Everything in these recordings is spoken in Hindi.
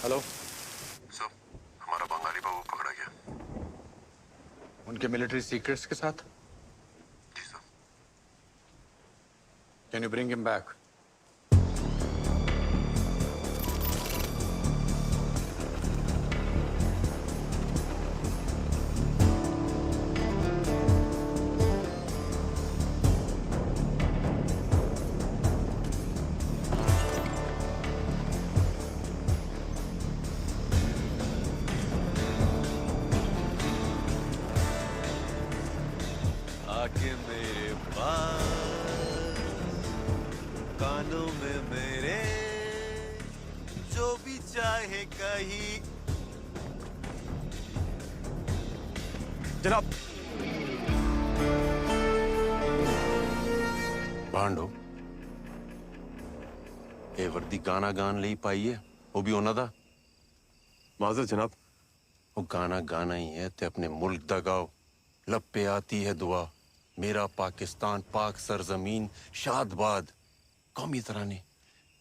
हेलो। सब हमारा बंगाली बाबू पकड़ा गया। उनके मिलिट्री सीक्रेट्स के साथ। जी sir. Can you bring him back? आके मेरे पास कानों में मेरे जो भी चाहे कहीं। जनाब। भांडो ये वर्दी गाना गान ले पाई है, वो भी होना था। माजर जनाब। वो गाना गाना ही है ते अपने मुल्क दा गाओ। लब पे आती है दुआ, मेरा पाकिस्तान पाक सरजमीन शादबाद। कौमी तराने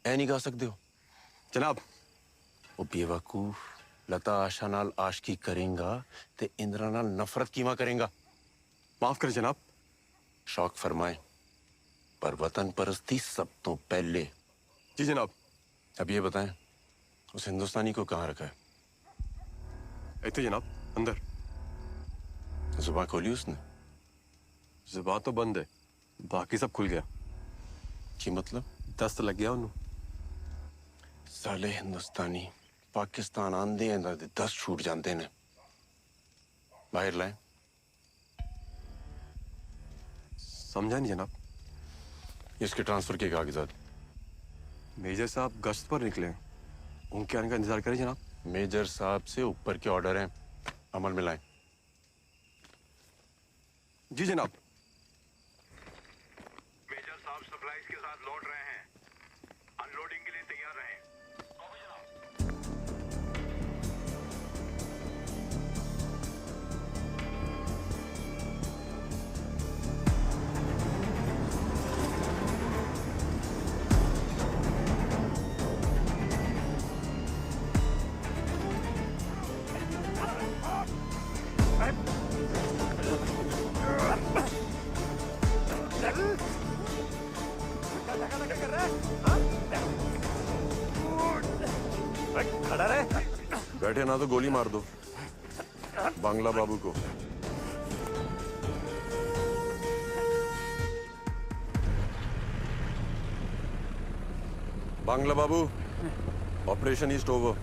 ऐ नहीं गा सकते हो जनाब। वो बेवकूफ लता आशा नाल आशकी करेंगा ते इंद्रा नाल नफरत कीमा करेंगा। माफ कर जनाब। शौक फरमाए पर वतन परस्ती सब तो पहले। जी जनाब। अब ये बताएं उस हिंदुस्तानी को कहाँ रखा है? इतने जनाब अंदर। जुबान खोली उसने? जुबान तो बंद है, बाकी सब खुल गया। की मतलब? दस्त लग गया उन्होंने। साले हिंदुस्तानी पाकिस्तान आंदे हैं ते 10 छूट जाते ने। बाहर लाए। समझा नहीं जनाब। इसके ट्रांसफर के कागजात। मेजर साहब गश्त पर निकले हैं, उनके आने का इंतजार करें जनाब। मेजर साहब से ऊपर के ऑर्डर हैं, अमल में लाएं। जी जनाब। मेजर साहब सप्लाईज के साथ लौट रहे हैं, अनलोडिंग के लिए तैयार रहें। खड़ा रहे। बैठे ना तो गोली मार दो बांग्ला बाबू को। बांग्ला बाबू, ऑपरेशन ईस्ट ओवर।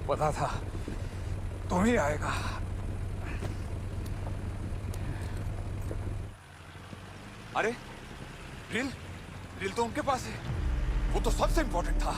पता था तुम ही आएगा। अरे ड्रिल ड्रिल तो उनके पास है, वो तो सबसे इंपॉर्टेंट था।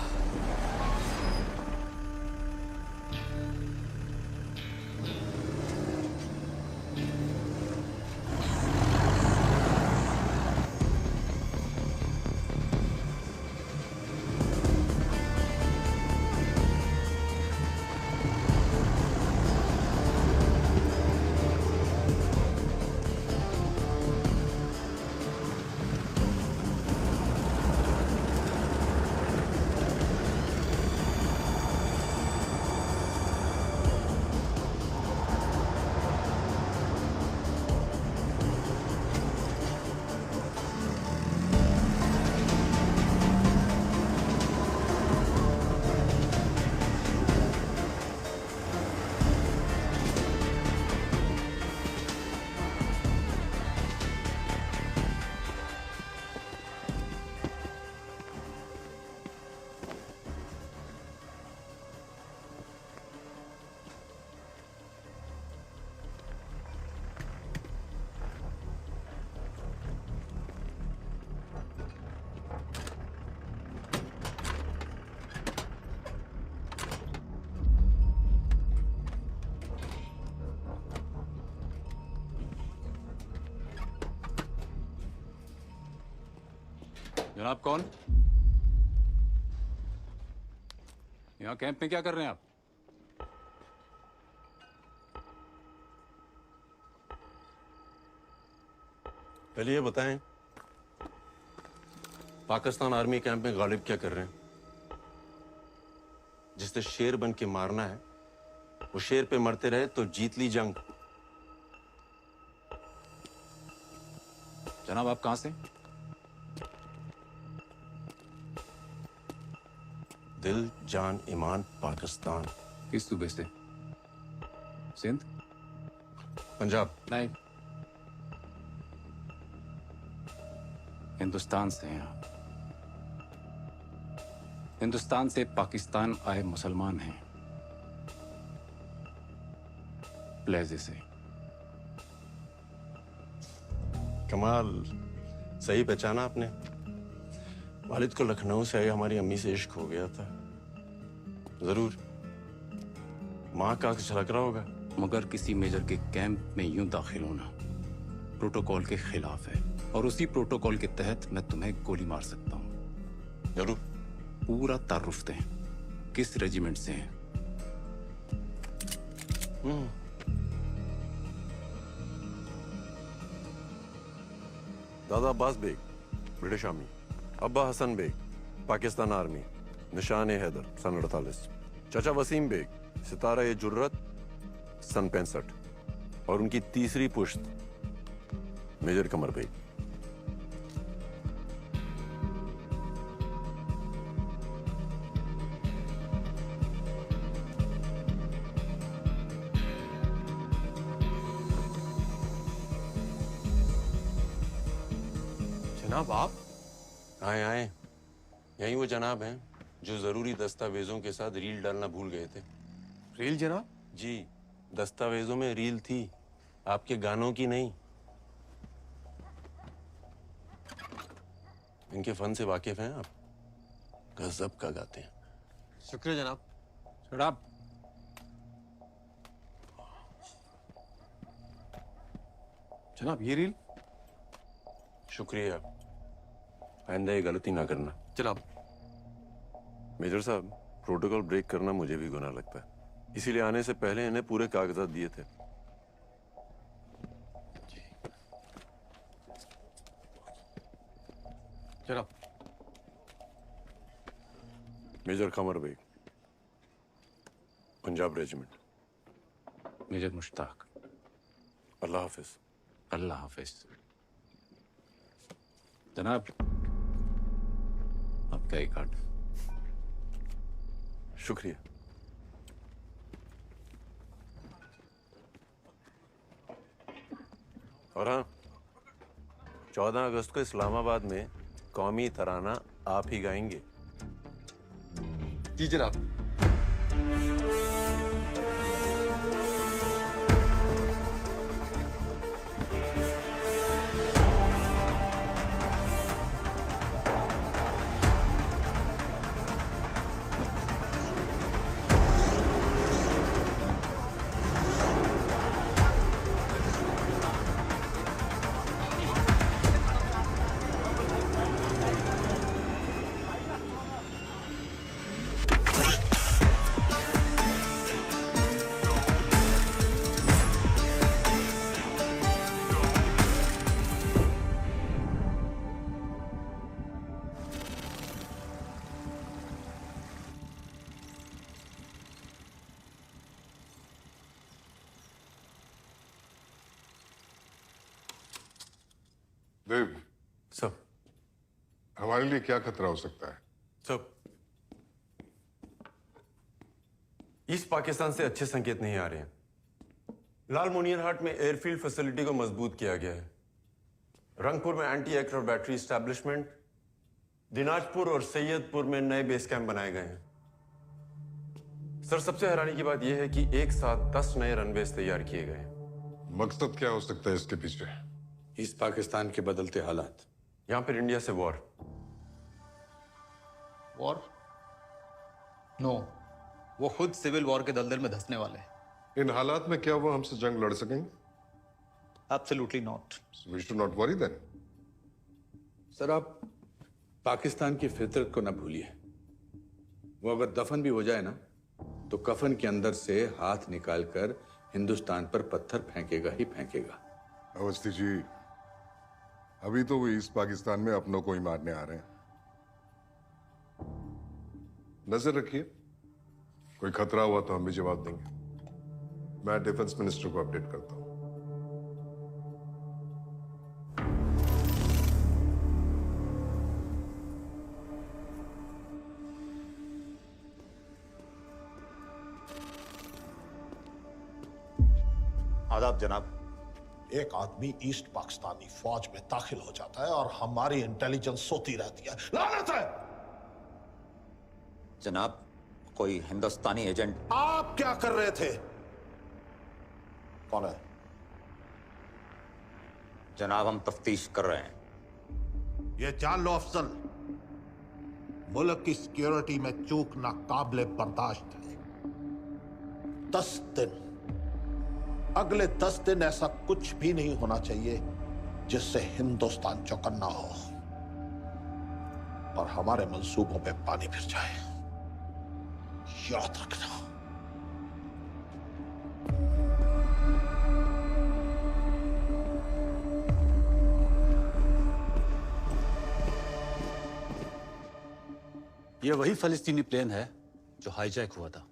जनाब कौन? यहाँ कैंप में क्या कर रहे हैं आप? पहले ये बताएं पाकिस्तान आर्मी कैंप में गालिब क्या कर रहे हैं? जिससे शेर बन के मारना है वो शेर पे मरते रहे तो जीत ली जंग। जनाब आप कहां से? दिल जान ईमान पाकिस्तान। किस सूबे से? सिंध? पंजाब। नहीं, हिंदुस्तान से हैं आप। हिंदुस्तान से पाकिस्तान आए मुसलमान हैं, प्लेजे से। कमाल, सही पहचाना आपने। वालिद को लखनऊ से आई हमारी अम्मी से इश्क हो गया था। जरूर माँ का आंख झलक रहा होगा। मगर किसी मेजर के कैंप में यूं दाखिल होना प्रोटोकॉल के खिलाफ है, और उसी प्रोटोकॉल के तहत मैं तुम्हें गोली मार सकता हूं। जरूर। पूरा तारुफ दें, किस रेजिमेंट से हैं? दादा अब्बास बेग, ब्रिटिश आर्मी। अब्बा हसन बेग, पाकिस्तान आर्मी, निशान हैदर, सन 48। चाचा वसीम बेग, सितारा ए जुर्रत, सन 65। और उनकी तीसरी पुश्त मेजर कमर बेग। जनाब आप? आए आए, यही वो जनाब हैं जो जरूरी दस्तावेजों के साथ रील डालना भूल गए थे। रील जनाब? जी, दस्तावेजों में रील थी, आपके गानों की नहीं। इनके फन से वाकिफ हैं आप? गजब का गाते हैं। शुक्रिया जनाब। शराब। जनाब ये रील? शुक्रिया, आइंदा ये गलती ना करना। जनाब। मेजर साहब, प्रोटोकॉल ब्रेक करना मुझे भी गुनाह लगता है, इसीलिए आने से पहले इन्हें पूरे कागजात दिए थे। जनाब। Major Qamar Baig, Punjab regiment. Major Mushtaq. अल्लाह हाफिज। अल्लाह हाफिज। जनाब आपका एक कार्ड। शुक्रिया। और हाँ, 14 अगस्त को इस्लामाबाद में कौमी तराना आप ही गाएंगे। जी जनाब। देव, सब हमारे लिए क्या खतरा हो सकता है? सब ईस्ट पाकिस्तान से अच्छे संकेत नहीं आ रहे हैं। लाल मोनियर हाट में एयरफील्ड फैसिलिटी को मजबूत किया गया है। रंगपुर में anti aircraft battery establishment, Dinajpur और सैयदपुर में नए बेस कैंप बनाए गए हैं। सर, सबसे हैरानी की बात यह है कि एक साथ 10 नए रनवेज तैयार किए गए हैं। मकसद क्या हो सकता है इसके पीछे? ईस्ट पाकिस्तान के बदलते हालात। यहां पर इंडिया से वॉर। वॉर? नो, वो खुद सिविल वॉर के दलदल में धंसने वाले हैं। इन हालात में क्या वो हमसे जंग लड़ सकेंगे? Absolutely not. We should not worry then. Sir, आप पाकिस्तान की फितरत को ना भूलिए। वो अगर दफन भी हो जाए ना, तो कफन के अंदर से हाथ निकालकर हिंदुस्तान पर पत्थर फेंकेगा ही फेंकेगा। अवस्थी जी, अभी तो वो ईस्ट पाकिस्तान में अपनों को ही मारने आ रहे हैं। नजर रखिए, कोई खतरा हुआ तो हम भी जवाब देंगे। मैं डिफेंस मिनिस्टर को अपडेट करता हूं। आदाब जनाब। एक आदमी ईस्ट पाकिस्तानी फौज में दाखिल हो जाता है और हमारी इंटेलिजेंस सोती रहती है। लानत है। जनाब, कोई हिंदुस्तानी एजेंट। आप क्या कर रहे थे? कौन है? जनाब, हम तफ्तीश कर रहे हैं। ये जान लो अफजल, मुल्क की सिक्योरिटी में चूक नाकाबिले बर्दाश्त है। 10 दिन, अगले 10 दिन ऐसा कुछ भी नहीं होना चाहिए जिससे हिंदुस्तान चौकन्ना हो और हमारे मंसूबों पे पानी फिर जाए। याद रखना। ये वही फलस्तीनी प्लेन है जो हाईजैक हुआ था।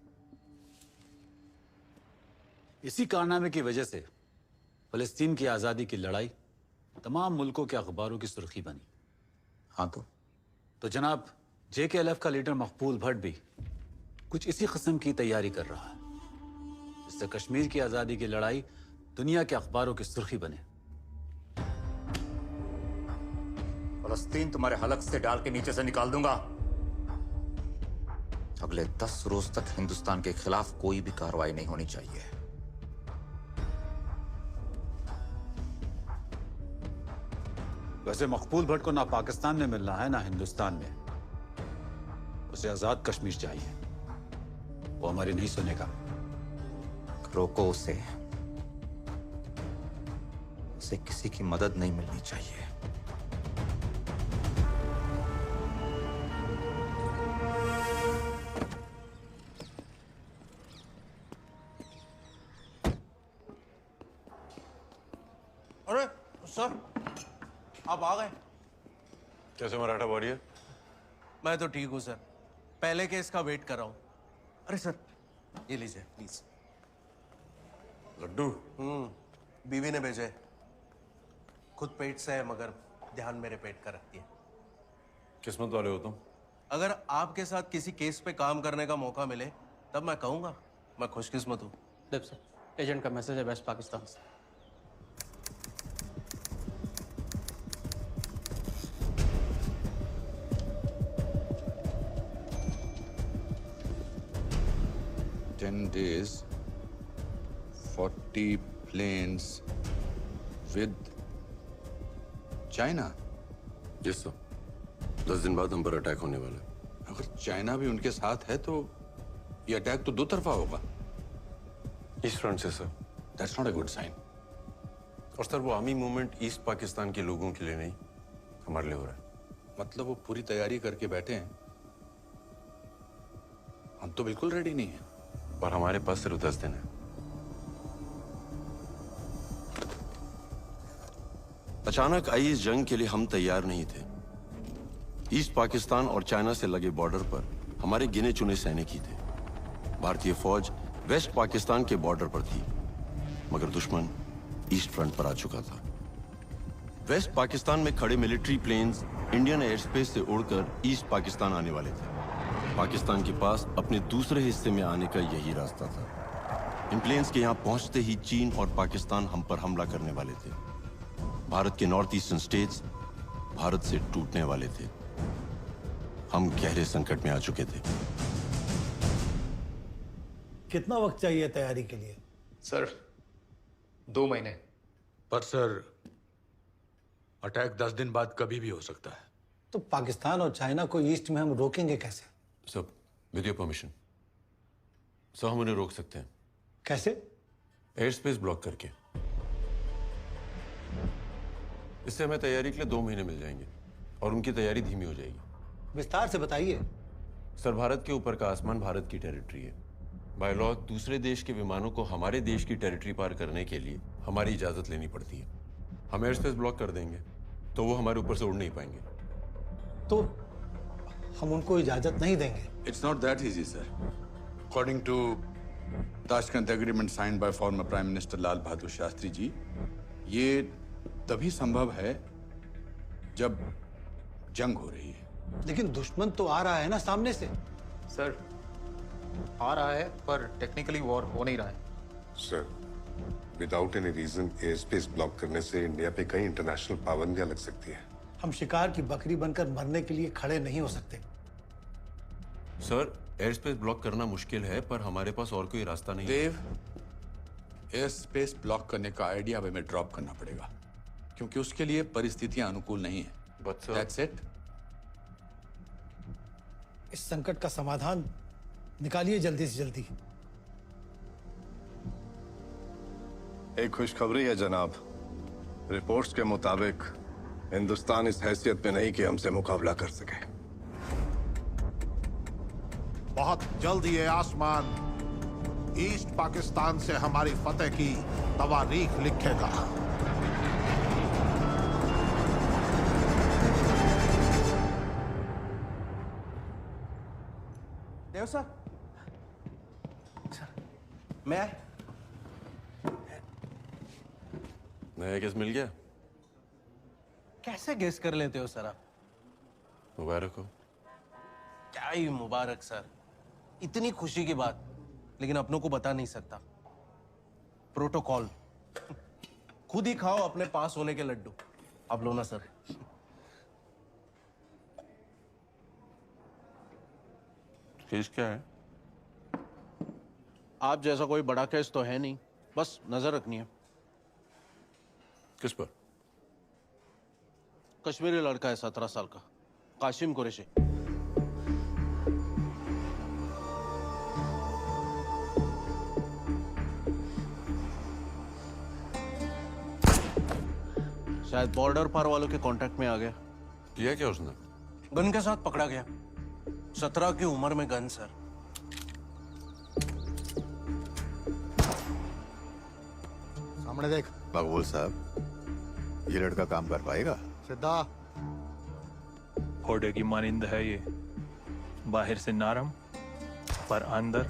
इसी कारनामे की वजह से फलस्तीन की आज़ादी की लड़ाई तमाम मुल्कों के अखबारों की सुर्खी बनी। हाँ तो जनाब, JKLF का लीडर मकबूल भट्ट भी कुछ इसी किस्म की तैयारी कर रहा है, जिससे कश्मीर की आज़ादी की लड़ाई दुनिया के अखबारों की सुर्खी बने। फलस्तीन तुम्हारे हलक से डाल के नीचे से निकाल दूंगा। अगले 10 रोज तक हिंदुस्तान के खिलाफ कोई भी कार्रवाई नहीं होनी चाहिए। वैसे मकबूल भट्ट को ना पाकिस्तान में मिलना है ना हिंदुस्तान में। उसे आजाद कश्मीर चाहिए। वो हमारी नहीं सुनेगा। रोको उसे। उसे किसी की मदद नहीं मिलनी चाहिए। अरे सर, आप आ गए। कैसे मराठा वॉरियर? मैं तो ठीक हूँ सर, पहले केस का वेट कर रहा हूँ। अरे सर, ये लीजिए प्लीज। लड्डू? बीवी ने भेजे। खुद पेट से है मगर ध्यान मेरे पेट का रखती है। किस्मत वाले हो तुम। अगर आपके साथ किसी केस पे काम करने का मौका मिले तब मैं कहूँगा मैं खुशकिस्मत हूँ। सर, एजेंट का मैसेज है वेस्ट पाकिस्तान से। days, 40 planes with China. Yes sir, 10 दिन बाद हम पर अटैक होने वाला है। अगर चाइना भी उनके साथ है तो ये अटैक तो दो तरफा होगा। ईस्ट फ्रंट से sir. That's not a good sign. और सर, वो आर्मी मूवमेंट ईस्ट पाकिस्तान के लोगों के लिए नहीं, हमारे लिए हो रहा है। मतलब वो पूरी तैयारी करके बैठे हैं। हम तो बिल्कुल रेडी नहीं हैं। पर हमारे पास सिर्फ 10 दिन है। अचानक आई इस जंग के लिए हम तैयार नहीं थे। ईस्ट पाकिस्तान और चाइना से लगे बॉर्डर पर हमारे गिने चुने सैनिक ही थे। भारतीय फौज वेस्ट पाकिस्तान के बॉर्डर पर थी, मगर दुश्मन ईस्ट फ्रंट पर आ चुका था। वेस्ट पाकिस्तान में खड़े military planes Indian air space से उड़कर ईस्ट पाकिस्तान आने वाले थे। पाकिस्तान के पास अपने दूसरे हिस्से में आने का यही रास्ता था। इन प्लेन्स के यहाँ पहुंचते ही चीन और पाकिस्तान हम पर हमला करने वाले थे। भारत के नॉर्थ ईस्टर्न स्टेट्स भारत से टूटने वाले थे। हम गहरे संकट में आ चुके थे। कितना वक्त चाहिए तैयारी के लिए? सर, 2 महीने। पर सर, अटैक 10 दिन बाद कभी भी हो सकता है। तो पाकिस्तान और चाइना को ईस्ट में हम रोकेंगे कैसे? सब विद योर परमिशन सर, हम उन्हें रोक सकते हैं। कैसे? एयर स्पेस ब्लॉक करके। इससे हमें तैयारी के लिए 2 महीने मिल जाएंगे और उनकी तैयारी धीमी हो जाएगी। विस्तार से बताइए। सर, भारत के ऊपर का आसमान भारत की टेरिटरी है। बाय लॉ दूसरे देश के विमानों को हमारे देश की टेरिटरी पार करने के लिए हमारी इजाजत लेनी पड़ती है। हम एयर स्पेस ब्लॉक कर देंगे तो वो हमारे ऊपर से उड़ नहीं पाएंगे। तो हम उनको इजाजत नहीं देंगे। It's not that easy sir. According to Tashkent Agreement signed by former Prime Minister Lal Bahadur Shastri जी, ये तभी संभव है जब जंग हो रही है। लेकिन दुश्मन तो आ रहा है ना सामने से। सर आ रहा है पर टेक्निकली वॉर हो नहीं रहा है। Sir, without any reason air space block करने से इंडिया पे कई इंटरनेशनल पाबंदियां लग सकती हैं। हम शिकार की बकरी बनकर मरने के लिए खड़े नहीं हो सकते। सर, एयर स्पेस ब्लॉक करना मुश्किल है पर हमारे पास और कोई रास्ता नहीं है। देव, एयर स्पेस ब्लॉक करने का आइडिया अब हमें ड्रॉप करना पड़ेगा क्योंकि उसके लिए परिस्थितियां अनुकूल नहीं है। But sir, That's it. इस संकट का समाधान निकालिए जल्दी से जल्दी। एक खुशखबरी है जनाब। रिपोर्ट्स के मुताबिक हिंदुस्तान इस हैसियत में नहीं कि हमसे मुकाबला कर सके। बहुत जल्द ये आसमान ईस्ट पाकिस्तान से हमारी फतेह की तवारीख लिखेगा। देव सर, मैं नया केस मिल गया? कैसे गेस कर लेते हो सर आप? मुबारक हो। क्या ही मुबारक सर, इतनी खुशी की बात लेकिन अपनों को बता नहीं सकता। प्रोटोकॉल खुद ही खाओ अपने पास होने के लड्डू। अब लो ना सर। केस क्या है? आप जैसा कोई बड़ा केस तो है नहीं, बस नजर रखनी है। किस पर? कश्मीरी लड़का है 17 साल का, कासिम कुरैशी। शायद बॉर्डर पार वालों के कांटेक्ट में आ गया। किया क्या उसने? गन के साथ पकड़ा गया। 17 की उम्र में गन सर। सामने देख। मकबूल साहब, ये लड़का काम कर पाएगा? सिद्धा। घोड़े की मानिंद है ये, बाहर से नरम पर अंदर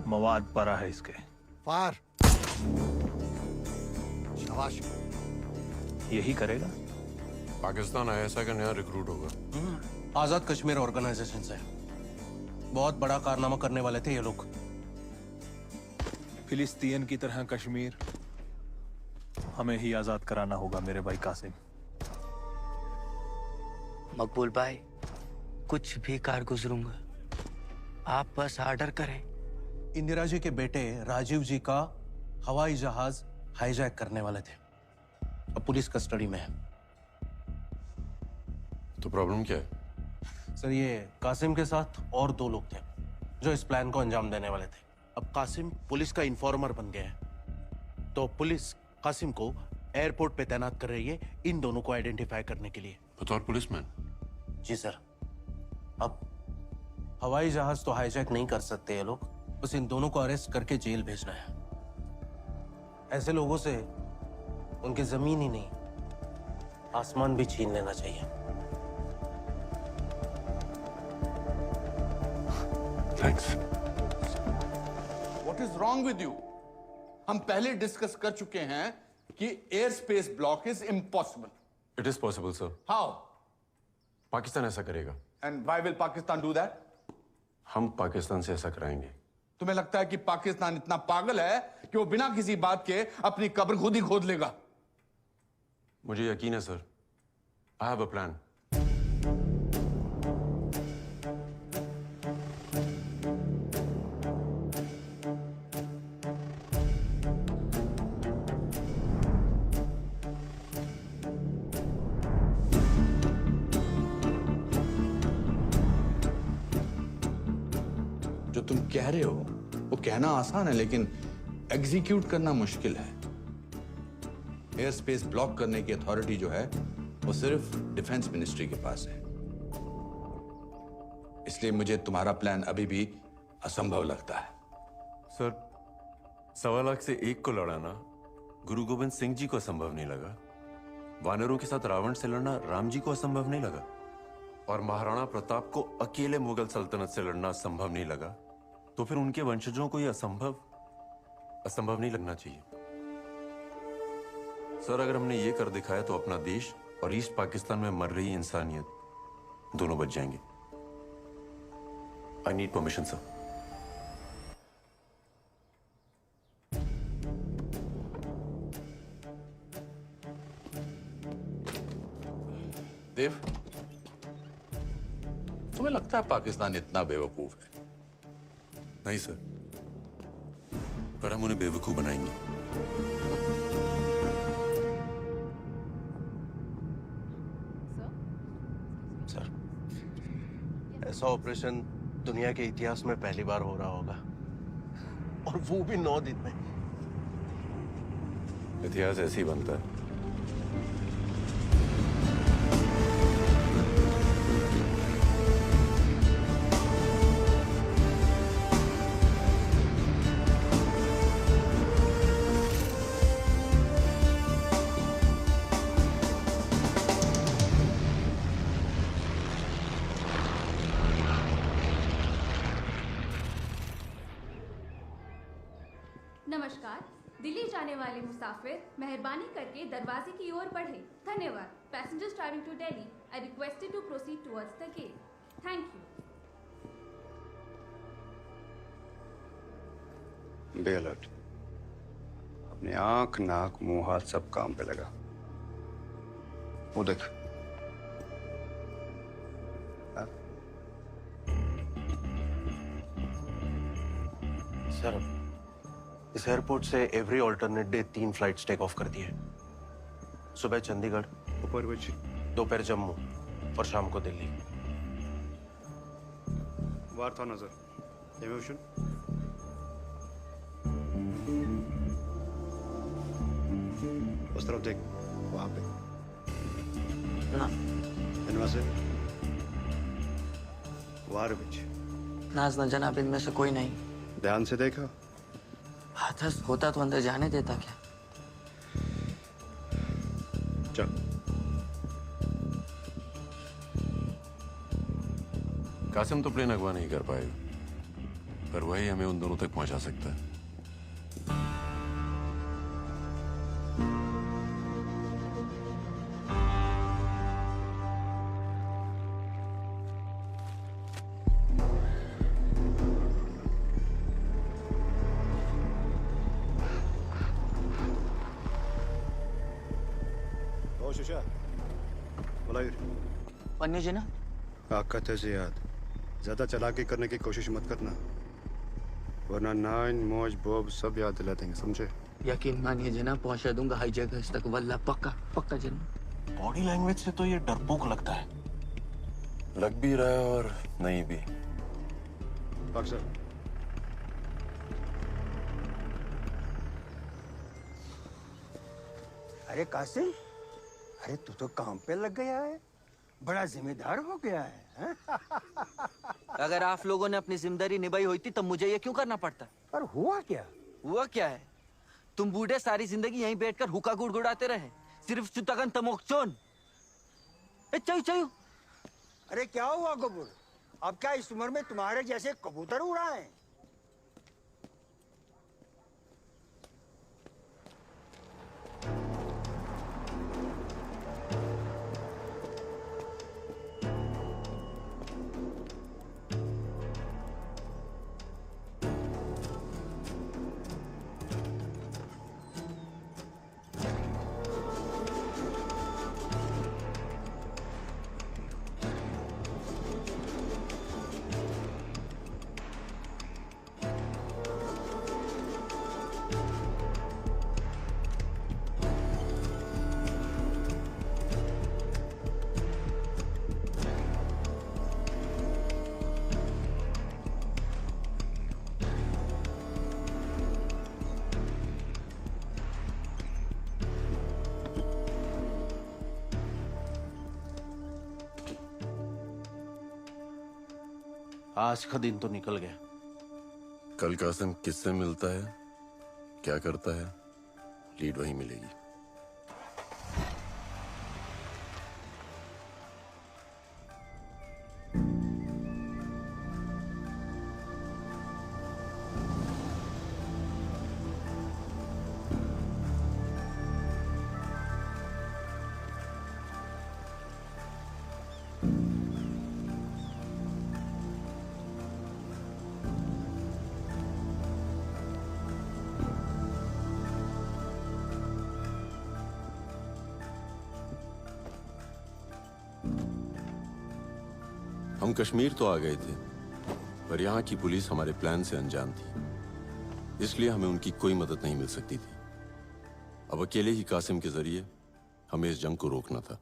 मवाद भरा है इसके। फार। शाबाश। यही करेगा। पाकिस्तान आईएसआई का नया रिक्रूट होगा। आजाद कश्मीर ऑर्गेनाइजेशन से बहुत बड़ा कारनामा करने वाले थे ये लोग। फिलिस्तीन की तरह कश्मीर हमें ही आजाद कराना होगा मेरे भाई कासिम। मकबूल भाई, कुछ भी कार गुजरूंगा, आप बस ऑर्डर करें। इंदिरा जी के बेटे राजीव जी का हवाई जहाज हाईजैक करने वाले थे, अब पुलिस कस्टडी में है। तो प्रॉब्लम क्या है? सर, ये कासिम के साथ और 2 लोग थे जो इस प्लान को अंजाम देने वाले थे। अब कासिम पुलिस का इन्फॉर्मर बन गया है, तो पुलिस कासिम को एयरपोर्ट पे तैनात कर रही है इन दोनों को आइडेंटिफाई करने के लिए। बतौर पुलिसमैन? जी सर। अब हवाई जहाज तो हाईजैक नहीं कर सकते ये लोग, बस इन दोनों को अरेस्ट करके जेल भेजना है। ऐसे लोगों से उनकी जमीन ही नहीं, आसमान भी छीन लेना चाहिए। Thanks. What is wrong with you? हम पहले डिस्कस कर चुके हैं कि air space block is impossible. It is possible sir. How? Pakistan ऐसा करेगा। And why will Pakistan do that? हम पाकिस्तान से ऐसा कराएंगे। तुम्हें लगता है कि पाकिस्तान इतना पागल है कि वो बिना किसी बात के अपनी कब्र खुद ही खोद लेगा? मुझे यकीन है sir. I have a plan. जो तुम कह रहे हो वो कहना आसान है लेकिन एग्जीक्यूट करना मुश्किल है। एयर स्पेस ब्लॉक करने की अथॉरिटी जो है वो सिर्फ डिफेंस मिनिस्ट्री के पास है, इसलिए मुझे तुम्हारा प्लान अभी भी असंभव लगता है। सर, 1.25 लाख से 1 को लड़ाना गुरु गोविंद सिंह जी को असंभव नहीं लगा, वानरों के साथ रावण से लड़ना राम जी को असंभव नहीं लगा, और महाराणा प्रताप को अकेले मुगल सल्तनत से लड़ना संभव नहीं लगा, तो फिर उनके वंशजों को यह असंभव नहीं लगना चाहिए। सर, अगर हमने ये कर दिखाया तो अपना देश और ईस्ट पाकिस्तान में मर रही इंसानियत दोनों बच जाएंगे। I need permission sir. Dev, तुम्हें लगता है पाकिस्तान इतना बेवकूफ है? नहीं सर, पर हम उन्हें बेवकूफ बनाएंगे। सर, ऐसा ऑपरेशन दुनिया के इतिहास में पहली बार हो रहा होगा, और वो भी 9 दिन में। इतिहास ऐसे ही बनता है। नमस्कार। दिल्ली जाने वाले मुसाफिर मेहरबानी करके दरवाजे की ओर बढ़े। धन्यवाद। Passengers travelling to Delhi I requested to proceed towards the gate. Thank you. Be alert. अपने आंख, नाक, मुंह, हाथ सब काम पे लगा। वो देख। सर, इस एयरपोर्ट से every alternate day 3 flights take off कर दिए। सुबह चंडीगढ़, दोपहर जम्मू और शाम को दिल्ली। वार्ता नजर इमोशन उस तरफ देख, वहां पे ना इनमें से वार विच नाज न जनाब, इनमें से कोई नहीं। ध्यान से देखा? हाथस होता तो अंदर जाने देता क्या? चल। कासिम तो प्लेन अगवा नहीं कर पाएगा, पर वही हमें उन दोनों तक पहुंचा सकता है। पन्नी जी ना, ताकत है जियाद, ज्यादा चालाकी करने की कोशिश मत करना, वरना नाइन, मौज, बोब सब याद दिला देंगे, समझे? यकीन मानिए जनाब, पहुंचा दूंगा हाई जगह तक, वल्ला पक्का पक्का जनाब। बॉडी लैंग्वेज से तो ये डरपोक लगता है। लग भी रहा है और नहीं भी। अक्सर अरे कासिम, अरे तू तो काम पे लग गया है, बड़ा जिम्मेदार हो गया है। अगर आप लोगों ने अपनी जिम्मेदारी निभाई हुई थी तब मुझे ये क्यों करना पड़ता? पर हुआ क्या? हुआ क्या है? तुम बूढ़े सारी जिंदगी यहीं बैठकर हुक्का गुड़गुड़ाते रहे, सिर्फ चुतगन तमोक्चोन। चयू चयू। अरे क्या हुआ कबूतर? अब क्या इस उम्र में तुम्हारे जैसे कबूतर उड़ा है? आज का दिन तो निकल गया। कल कासिम किससे मिलता है, क्या करता है, लीड वही मिलेगी। हम कश्मीर तो आ गए थे, पर यहाँ की पुलिस हमारे प्लान से अनजान थी, इसलिए हमें उनकी कोई मदद नहीं मिल सकती थी। अब अकेले ही कासिम के जरिए हमें इस जंग को रोकना था।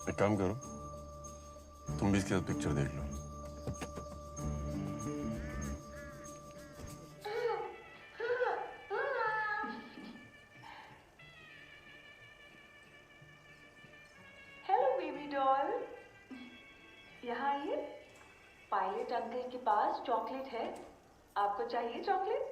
एक काम करो, तुम भी इसके साथ पिक्चर देख लो। हेलो बेबी डॉल, यहाँ आइए। पायलट अंकल के पास चॉकलेट है, आपको चाहिए चॉकलेट?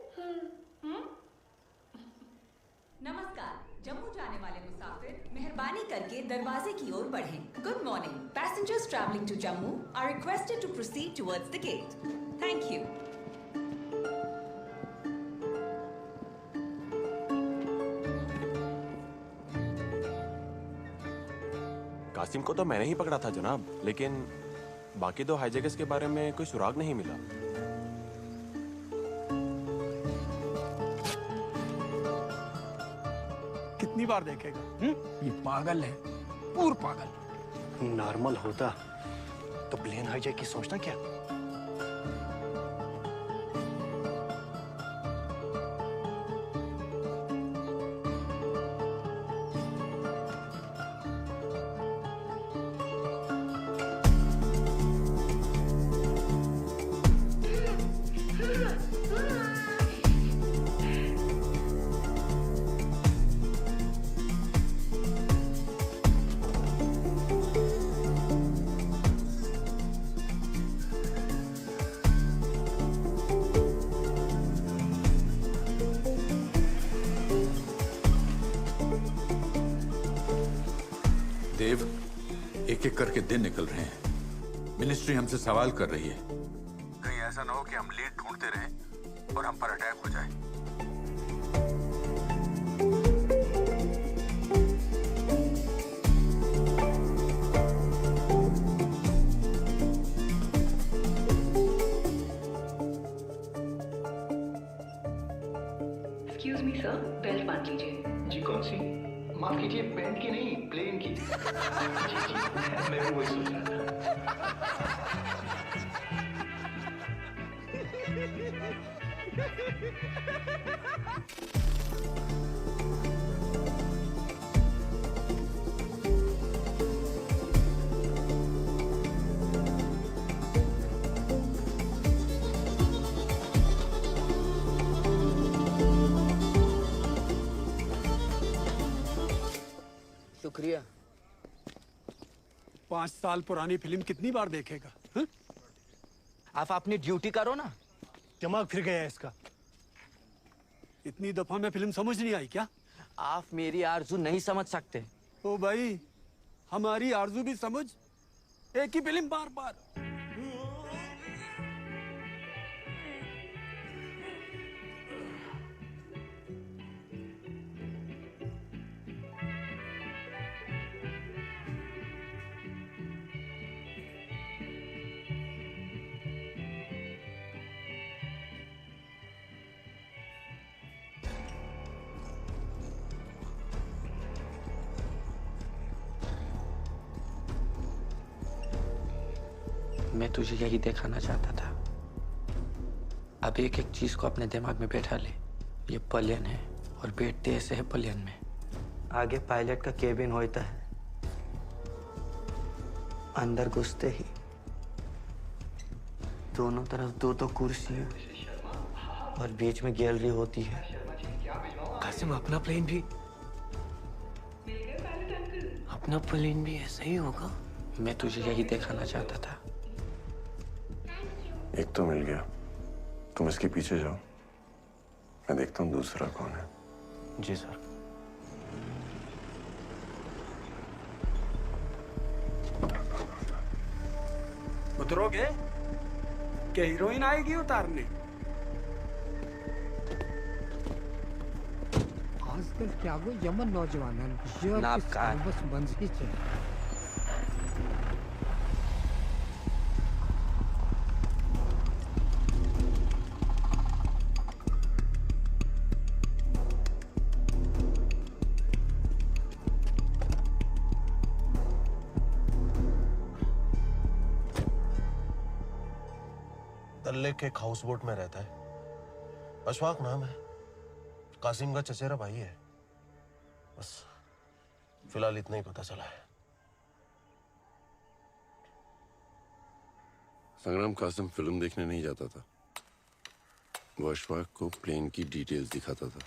नमस्कार, जम्मू जाने वाले मुसाफिर मेहरबानी करके दरवाजे की ओर बढ़ें। Good morning, passengers travelling to Jammu are requested to proceed towards the gate. Thank you. Qasim को तो मैंने ही पकड़ा था जनाब, लेकिन बाकी दो हाईजैकर्स के बारे में कोई सुराग नहीं मिला। कितनी बार देखेगा? ये पागल है, पूर्ण पागल। नॉर्मल होता तो प्लेन हाईजैक की सोचना क्या? देव, एक एक करके दिन निकल रहे हैं। मिनिस्ट्री हमसे सवाल कर रही है। कहीं ऐसा ना हो कि हम लीड ढूंढते रहें और हम पर अटैक हो जाए। एक्सक्यूज मी सर, बेल्ट बांध लीजिए। जी कौन सी? माफ कीजिए, पैंट की नहीं, प्लेन की। जी जी, मैं भी वही सोच रहा था। शुक्रिया। 5 साल पुरानी फिल्म कितनी बार देखेगा? हा? आप अपनी ड्यूटी करो ना। दिमाग फिर गया इसका। इतनी दफा में फिल्म समझ नहीं आई क्या? आप मेरी आरजू नहीं समझ सकते। ओ भाई, हमारी आरजू भी समझ। एक ही फिल्म बार बार। मैं तुझे यही दिखाना चाहता था। अब एक एक चीज को अपने दिमाग में बैठा ले। ये प्लेन है और बैठते ऐसे है प्लेन में। आगे पायलट का केबिन होता है, अंदर घुसते ही दोनों तरफ दो दो कुर्सियां और बीच में गैलरी होती है। कासिम, अपना प्लेन भी ऐसा ही होगा। मैं तुझे यही दिखाना चाहता था। एक तो मिल गया, तुम इसके पीछे जाओ, मैं देखता हूँ दूसरा कौन है। जी सर। उतरोगे कि हीरोइन आएगी उतारने? आजकल क्या गो यमन नौजवान बस मंजी चाहिए। तल्ले के एक हाउस बोट में रहता है, अशफाक नाम है, कासिम का चचेरा भाई है। बस फिलहाल इतना ही पता चला है। संग्राम कासिम फिल्म देखने नहीं जाता था, वो अशफाक को प्लेन की डिटेल्स दिखाता था।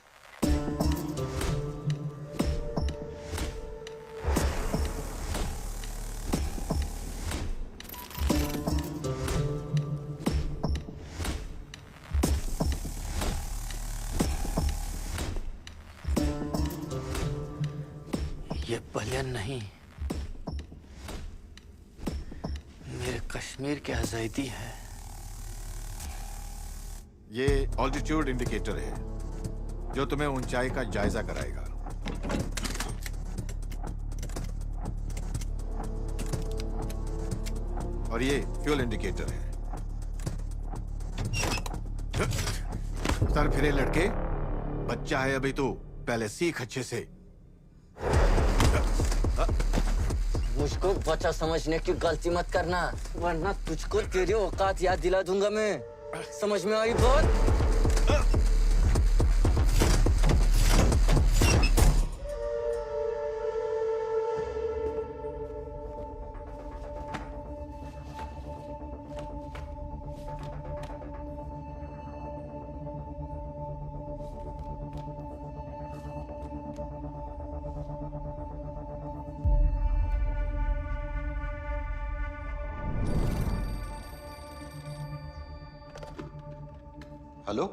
ये पलियन नहीं, मेरे कश्मीर के आजादी है। ये ऑल्टीट्यूड इंडिकेटर है जो तुम्हें ऊंचाई का जायजा कराएगा। और ये फ्यूल इंडिकेटर है। सर फिरे लड़के, बच्चा है अभी तो, पहले सीख अच्छे से। मुझको बच्चा समझने की गलती मत करना, वरना तुझको तेरी औकात याद दिला दूंगा मैं। समझ में आई बात? हेलो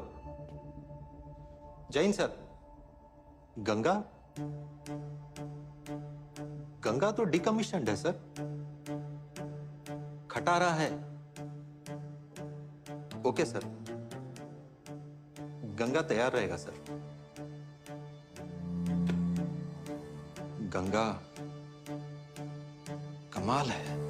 जैन सर, गंगा गंगा तो डिकमीशन्ड है सर, खटारा है। ओके सर, गंगा तैयार रहेगा सर। गंगा कमाल है।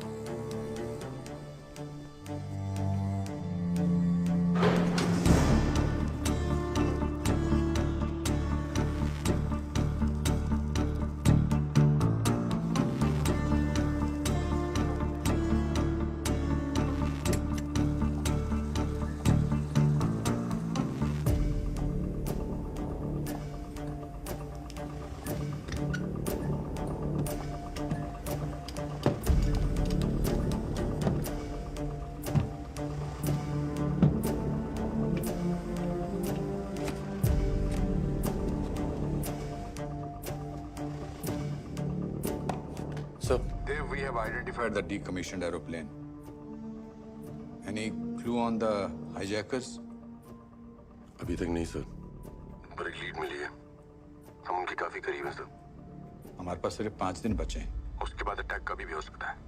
Dave, we have identified the decommissioned aeroplane. Any clue on the hijackers? अभी तक नहीं सर, पर एक लीड मिली है। हम उनके काफी करीब हैं सर। हमारे पास सिर्फ 5 दिन बचे हैं। उसके बाद अटैक कभी भी हो सकता है।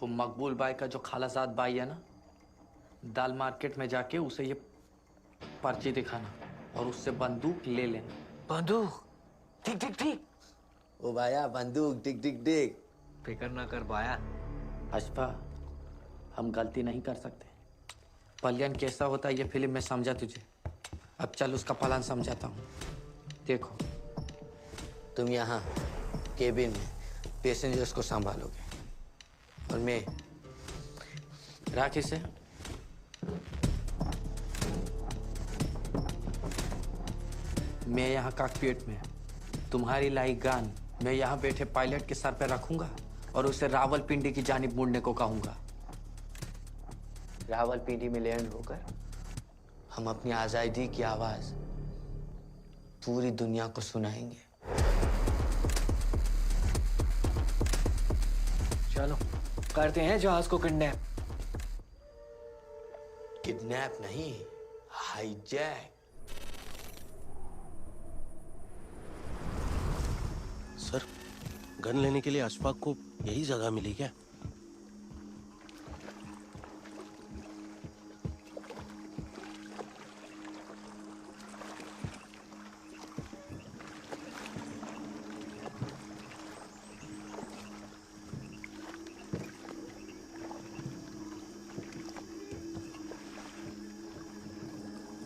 वो मकबूल भाई का जो खालाजाद भाई है ना, दाल मार्केट में जाके उसे ये पर्ची दिखाना और उससे बंदूक ले लेना। बंदूक? ठीक ठीक ठीक। ओ भाया बंदूक टिक टिक टिक। फिक्र ना कर भाया। अशफा, हम गलती नहीं कर सकते। पलियन कैसा होता है ये फिल्म में समझा तुझे। अब चल उसका प्लान समझाता हूँ। देखो, तुम यहाँ केबिन में पैसेंजर्स को संभालोगे और मैं राखी से मैं यहाँ कॉकपिट में तुम्हारी लाई गन मैं यहाँ बैठे पायलट के सर पे रखूंगा और उसे रावलपिंडी की जानिब मुड़ने को कहूंगा। रावलपिंडी में लैंड होकर हम अपनी आजादी की आवाज पूरी दुनिया को सुनाएंगे। चलो करते हैं जहाज को किडनैप। किडनैप नहीं, हाईजैक। सर, गन लेने के लिए अशफाक को यही जगह मिली क्या?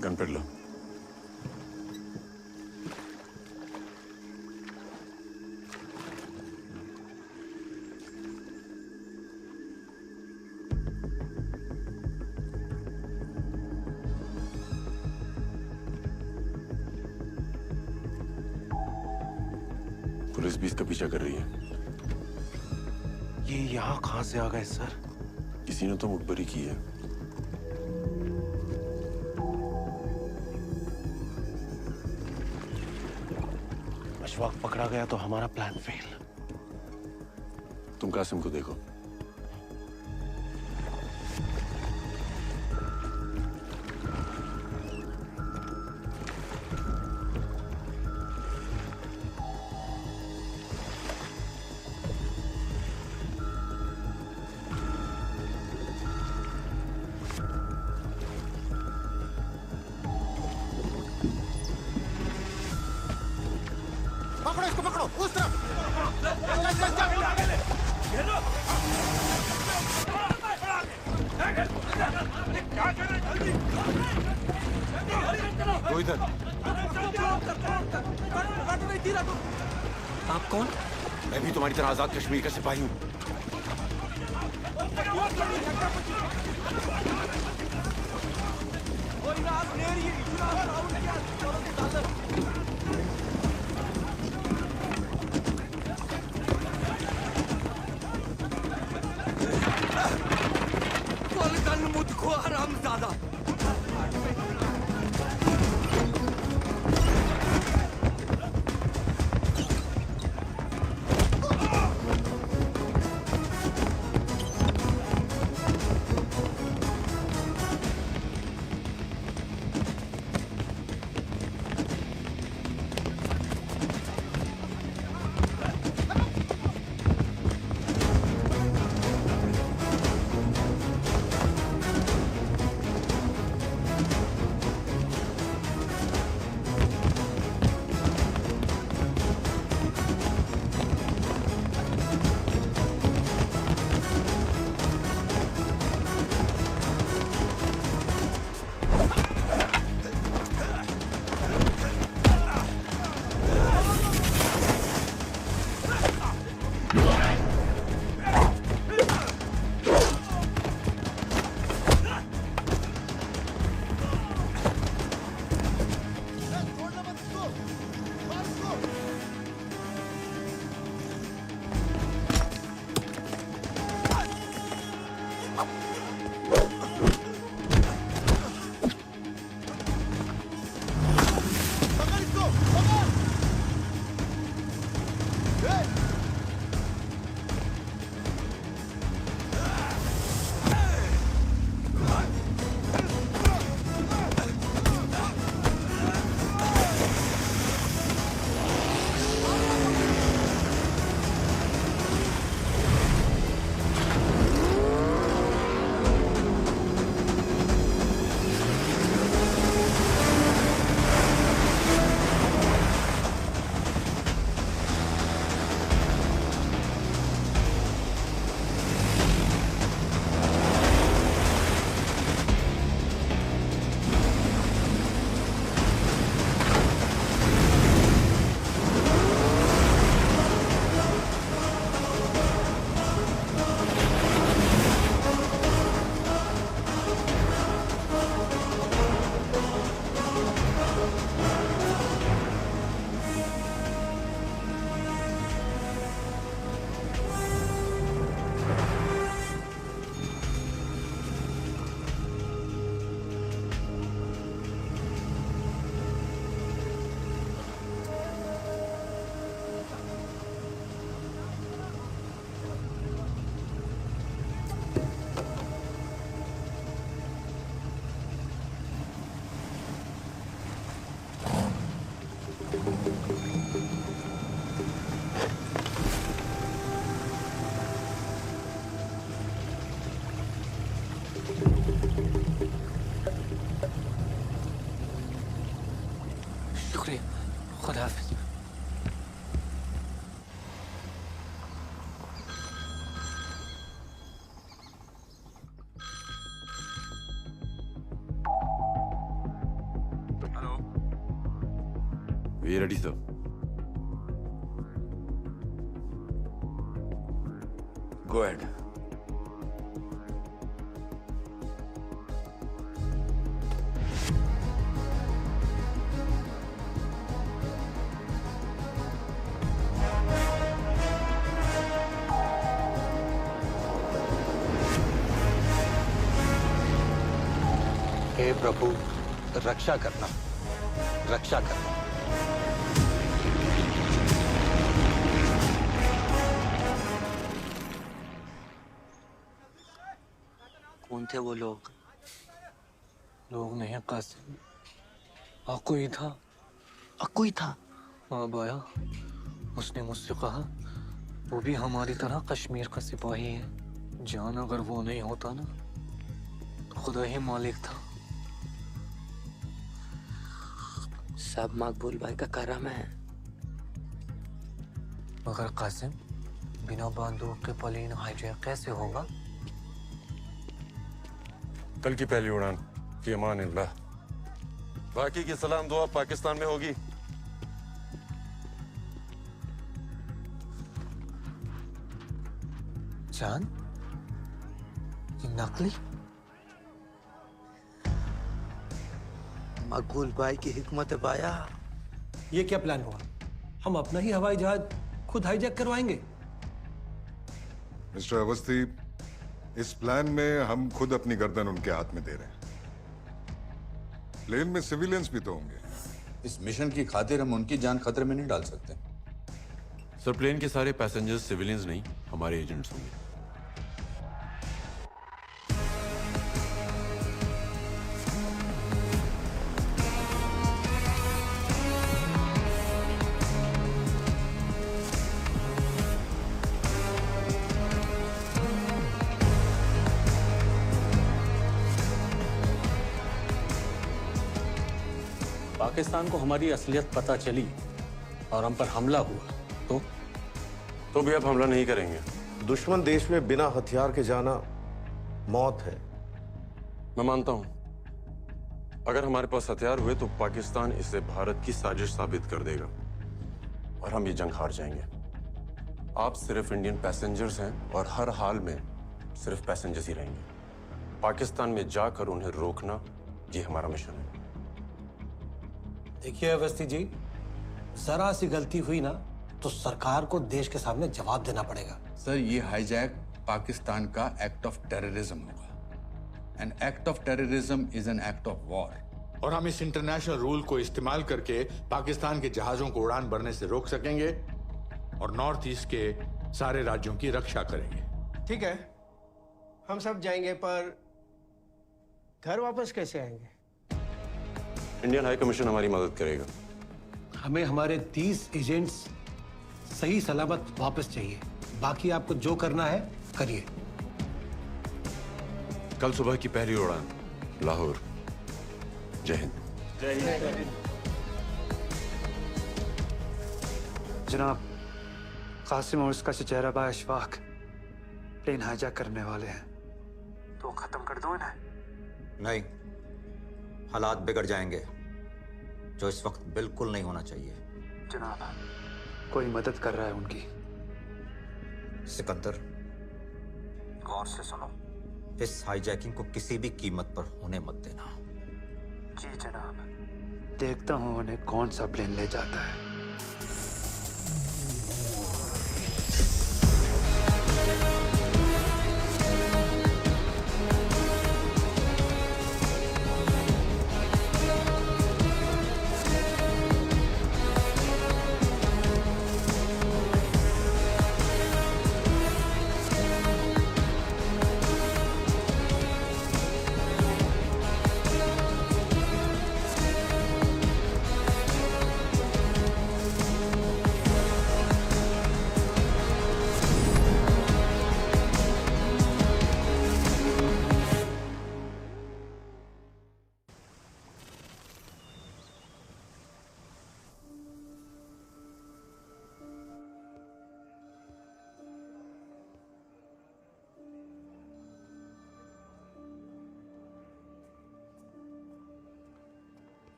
गन पकड़ लो। पुलिस भी इसका पीछा कर रही है। ये यहाँ कहाँ से आ गए सर? किसी ने तो मुखबरी की है। अशफाक पकड़ा गया तो हमारा प्लान फेल। तुम कासिम को देखो। पकड़ो इसको, पकड़ो उस तरफ। वो इधर। आप कौन? मैं भी तुम्हारी तरह आजाद कश्मीर का सिपाही हूँ। मुझको हरामजादा। शुक्रिया, खुदा हाफिज। We ready, sir? Go ahead. हे प्रभु, रक्षा करना, रक्षा करना। कौन थे वो लोग? लोग नहीं कासिम, अक्कू ही था। अक्कू ही था? हाँ बाया, उसने मुझसे कहा वो भी हमारी तरह कश्मीर का सिपाही है। जान अगर वो नहीं होता ना तो खुदा ही मालिक था। सब मकबूल भाई का करम है। मगर कासिम, बिना बंदूक के प्लेन हाईजैक कैसे होगा? कल की पहली उड़ान फी अमान अल्लाह। बाकी की सलाम दुआ पाकिस्तान में होगी। जान, ये नकली? मकबूल भाई की हिकमत बाया। ये क्या प्लान हुआ? हम अपना ही हवाई जहाज खुद हाईजैक करवाएंगे? मिस्टर अवस्थी, इस प्लान में हम खुद अपनी गर्दन उनके हाथ में दे रहे हैं। प्लेन में सिविलियंस भी तो होंगे। इस मिशन की खातिर हम उनकी जान खतरे में नहीं डाल सकते। सर, प्लेन के सारे पैसेंजर्स सिविलियंस नहीं, हमारे एजेंट्स होंगे। पाकिस्तान को हमारी असलियत पता चली और हम पर हमला हुआ तो भी अब हमला नहीं करेंगे। दुश्मन देश में बिना हथियार के जाना मौत है। मैं मानता हूं, अगर हमारे पास हथियार हुए तो पाकिस्तान इसे भारत की साजिश साबित कर देगा और हम ये जंग हार जाएंगे। आप सिर्फ इंडियन पैसेंजर्स हैं और हर हाल में सिर्फ पैसेंजर्स ही रहेंगे। पाकिस्तान में जाकर उन्हें रोकना, ये हमारा मिशन है। देखिए अवस्थी जी, जरा सी गलती हुई ना तो सरकार को देश के सामने जवाब देना पड़ेगा। सर, ये हाईजैक पाकिस्तान का एक्ट ऑफ टेररिज्म होगा। An act of terrorism is an act of war. और हम इस इंटरनेशनल रूल को इस्तेमाल करके पाकिस्तान के जहाजों को उड़ान भरने से रोक सकेंगे और नॉर्थ ईस्ट के सारे राज्यों की रक्षा करेंगे। ठीक है, हम सब जाएंगे, पर घर वापस कैसे आएंगे? इंडियन हाई कमीशन हमारी मदद करेगा। हमें हमारे 30 एजेंट्स सही सलामत वापस चाहिए। बाकी आपको जो करना है करिए। कल सुबह की पहली उड़ान लाहौर। जय हिंद। जनाब, कासिम और उसका चचेरा भाई अशफाक प्लेन हाईजैक करने वाले हैं, तो खत्म कर दो इन्हें। नहीं, हालात बिगड़ जाएंगे, जो इस वक्त बिल्कुल नहीं होना चाहिए। जनाब, कोई मदद कर रहा है उनकी। सिकंदर, गौर से सुनो, इस हाईजैकिंग को किसी भी कीमत पर होने मत देना। जी जनाब, देखता हूँ उन्हें कौन सा प्लेन ले जाता है।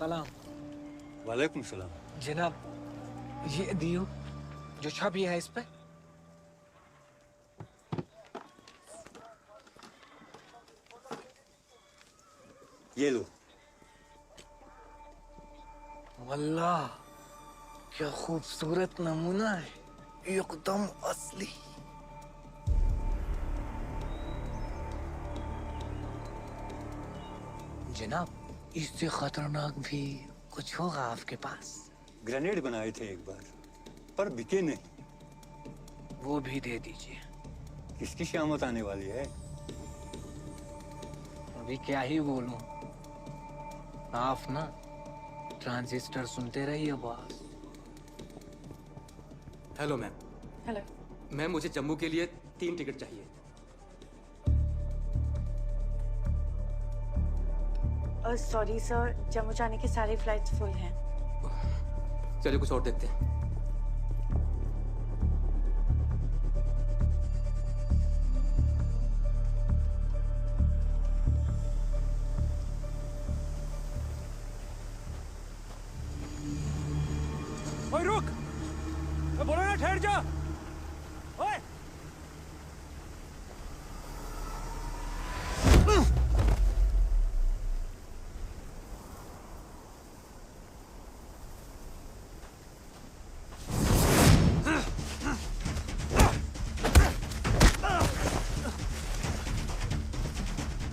सलाम। वालेकुम सलाम। जनाब, ये दियो जो छवि है इस पे। ये लो। वल्लाह क्या खूबसूरत नमूना है, एकदम असली। जनाब, इससे खतरनाक भी कुछ होगा आपके पास? ग्रेनेड बनाए थे एक बार, पर बिके नहीं। वो भी दे दीजिए। किसकी शामत आने वाली है? अभी क्या ही बोलूं, आप ना ट्रांजिस्टर सुनते रहिए boss. Hello ma'am. Hello ma'am, मुझे जम्मू के लिए 3 टिकट चाहिए। सॉरी सर, जम्मू जाने की सारी फ्लाइट्स फुल हैं। चलिए कुछ और देखते हैं। ओए रुक, मैं बोला ना ठहर जा। ओए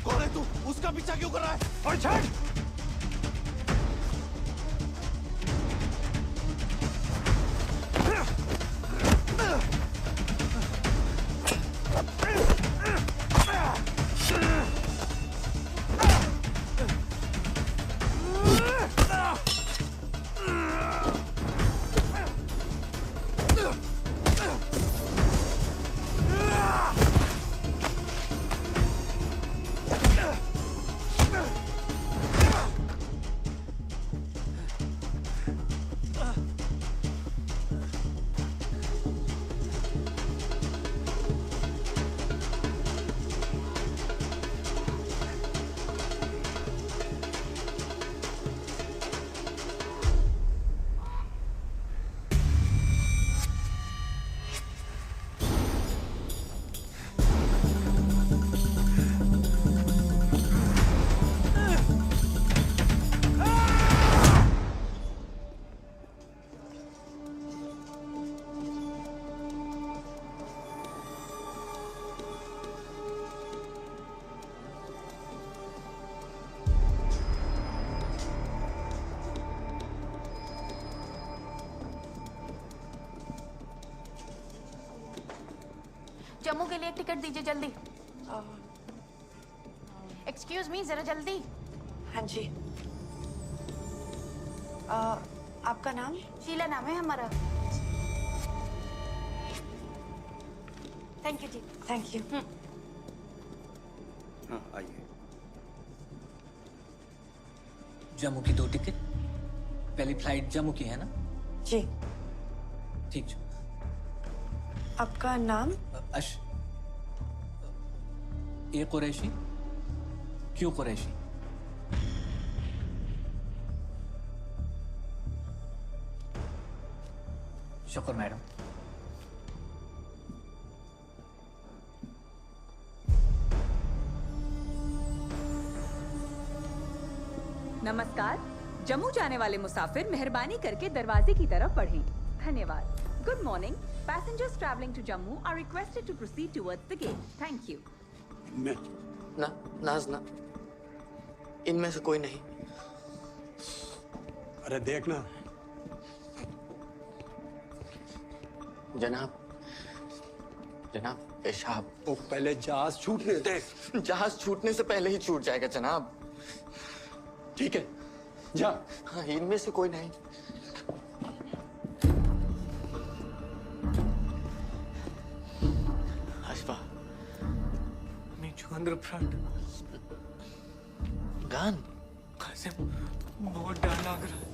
कौन है तू? उसका पीछा क्यों कर रहा है? और छड़। जम्मू के लिए टिकट दीजिए जल्दी। एक्सक्यूज मी, जरा जल्दी। हाँ जी। आपका नाम? शीला नाम है हमारा। थैंक यू जी। Thank you. हाँ आइए। जम्मू की 2 टिकट। पहली फ्लाइट जम्मू की है ना? जी। ठीक है। आपका नाम? ए कुरैशी। क्यों कुरैशी? शुक्र मैडम। नमस्कार। जम्मू जाने वाले मुसाफिर मेहरबानी करके दरवाजे की तरफ बढ़ें। धन्यवाद। Good morning. Passengers traveling to Jammu are requested to proceed towards the gate. Thank you. नाज़, इनमें से कोई नहीं। अरे देखना। जनाब, पेशाब। वो पहले जहाज छूटने दे। जहाज छूटने से पहले ही छूट जाएगा जनाब। ठीक है, जा। हाँ, इनमें से कोई नहीं। गान कासिम, बहुत डर लग रहा है।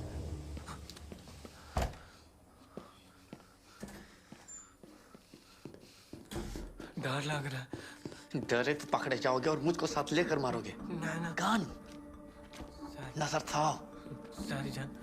डर लग रहा है। डरे तो पकड़े जाओगे और मुझको साथ लेकर मारोगे। ना गान नजर था। सारी जान।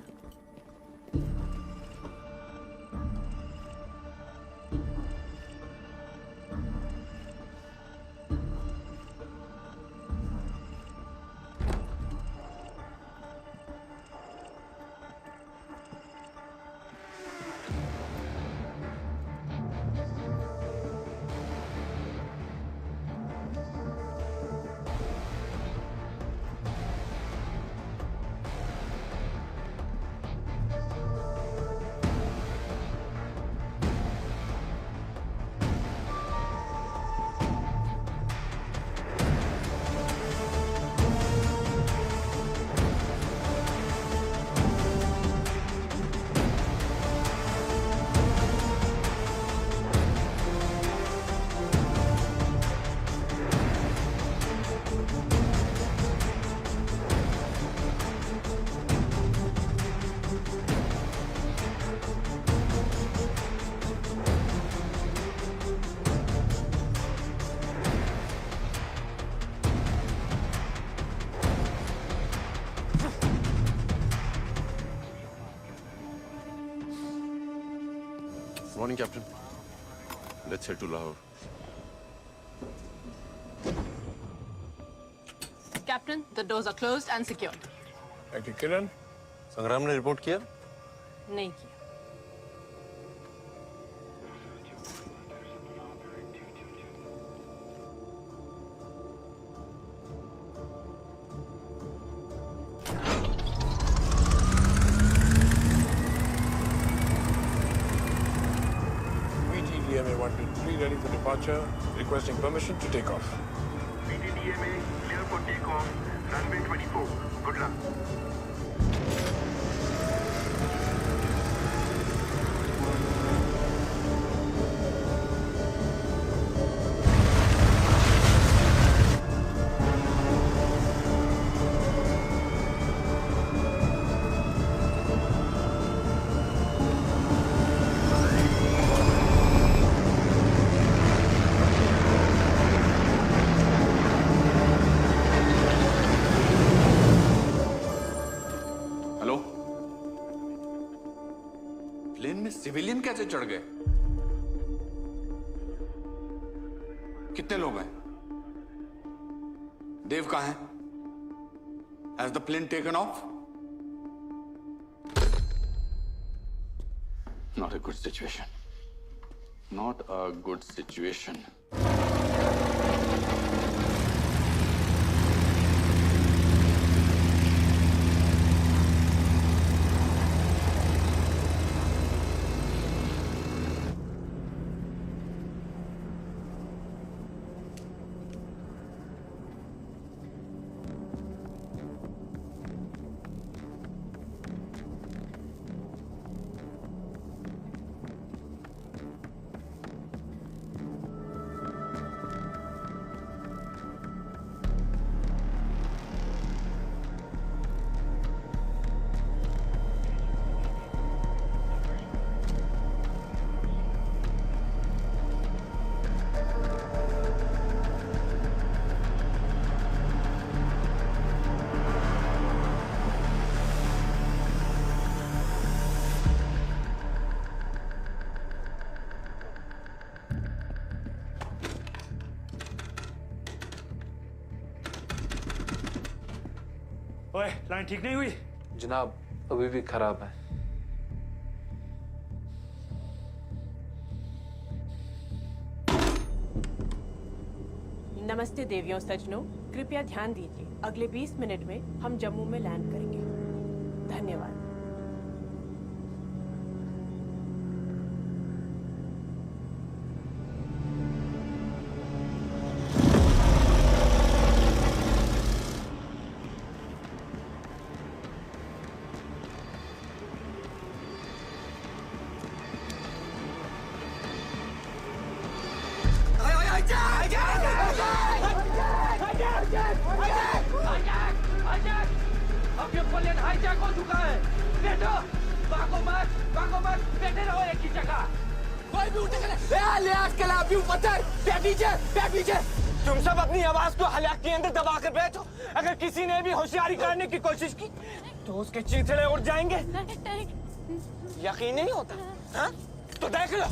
Morning, Captain. Let's head to Lahore. Captain, the doors are closed and secured. Thank you, Kiran. संग्राम ने रिपोर्ट किया? नहीं किया। VTDMA 123 ready for departure, requesting permission to take off. VTDMA clear for takeoff, runway 24. Good luck. Hello, plane में सिविलियन कैसे चढ़ गए? कितने लोग हैं? देव कहाँ है? Has the plane taken off? Not a good situation. Not a good situation. ओए, लाइन ठीक नहीं हुई? जनाब, अभी भी खराब है। नमस्ते देवियों सज्जनों, कृपया ध्यान दीजिए। अगले 20 मिनट में हम जम्मू में लैंड करेंगे। धन्यवाद। अब ये प्लेन हाईजैक हो चुका है। बैठो, भागो मत, बैठे रहो एक ही जगह। कोई भी उठे पीछे। तुम सब अपनी आवाज को हलाक के अंदर दबा कर बैठो। अगर किसी ने भी होशियारी करने की कोशिश की तो उसके चीथड़े उड़ जाएंगे। यकीन नहीं होता, हाँ? तो देख लो।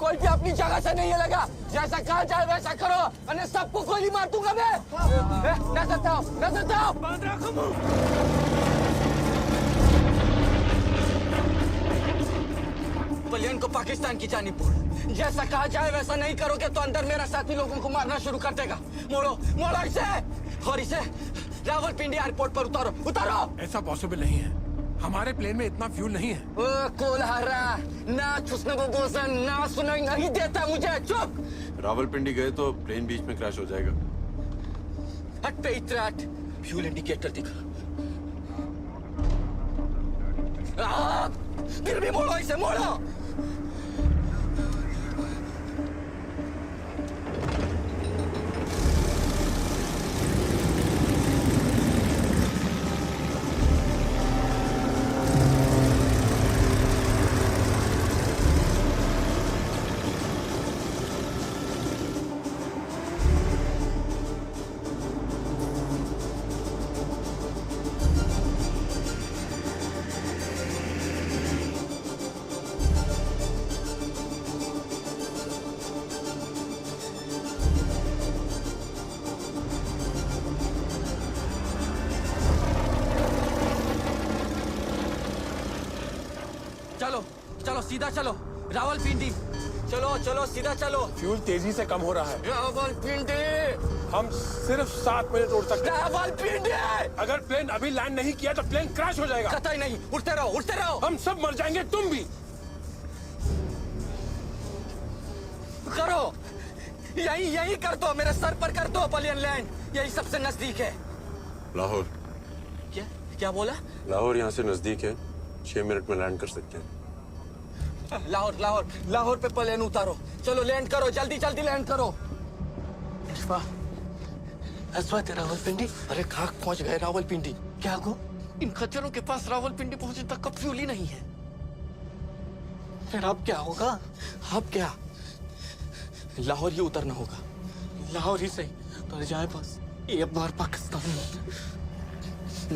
कोई भी अपनी जगह से नहीं लगा। जैसा कहा जाए वैसा करो, वरना सबको गोली मार दूंगा मैं। नजर जाओ, नजर जाओ। बांध रखो मुंह। प्लेन को पाकिस्तान की जानिब मोड़। जैसा कहा जाए वैसा नहीं करोगे तो अंदर मेरा साथी लोगों को मारना शुरू कर देगा। मोड़ो, मोड़ो इसे और इसे रावलपिंडी एयरपोर्ट पर उतारो, उतारो। ऐसा पॉसिबल नहीं है, हमारे प्लेन में इतना फ्यूल नहीं है। ओ कोलहारा, ना चुसने को बोसन, ना सुनाई नहीं देता मुझे। चुप। रावलपिंडी गए तो प्लेन बीच में क्रैश हो जाएगा। हट पे इतराट, फ्यूल इंडिकेटर दिखा। फिर भी मोड़ो इसे, मोड़ो। चलो चलो सीधा चलो रावलपिंडी। चलो चलो सीधा चलो। फ्यूल तेजी से कम हो रहा है। रावलपिंडी। हम सिर्फ 7 मिनट उड़ सकते हैं। रावलपिंडी। अगर प्लेन अभी लैंड नहीं किया तो प्लेन क्रैश हो जाएगा। कतई नहीं, उड़ते रहो, उड़ते रहो। हम सब मर जाएंगे, तुम भी। करो, यही यही कर दो, मेरे सर पर कर दो प्लेन लैंड। यही सबसे नजदीक है। लाहौर। क्या क्या बोला? लाहौर यहाँ से नजदीक है, 6 मिनट में लैंड कर सकते हैं। लाहौर लाहौर लाहौर पे प्लेन उतारो। चलो लैंड करो, जल्दी जल्दी लैंड करो। तेरा रावलपिंडी। अरे कहाँ पहुंच गए रावलपिंडी? क्या को? इन खच्चरों के पास रावलपिंडी पहुंचे तक का फ्यूल ही नहीं है। फिर अब क्या होगा? अब क्या? लाहौर ही उतरना होगा। लाहौर ही सही, तो जाए बस। ये बार पाकिस्तान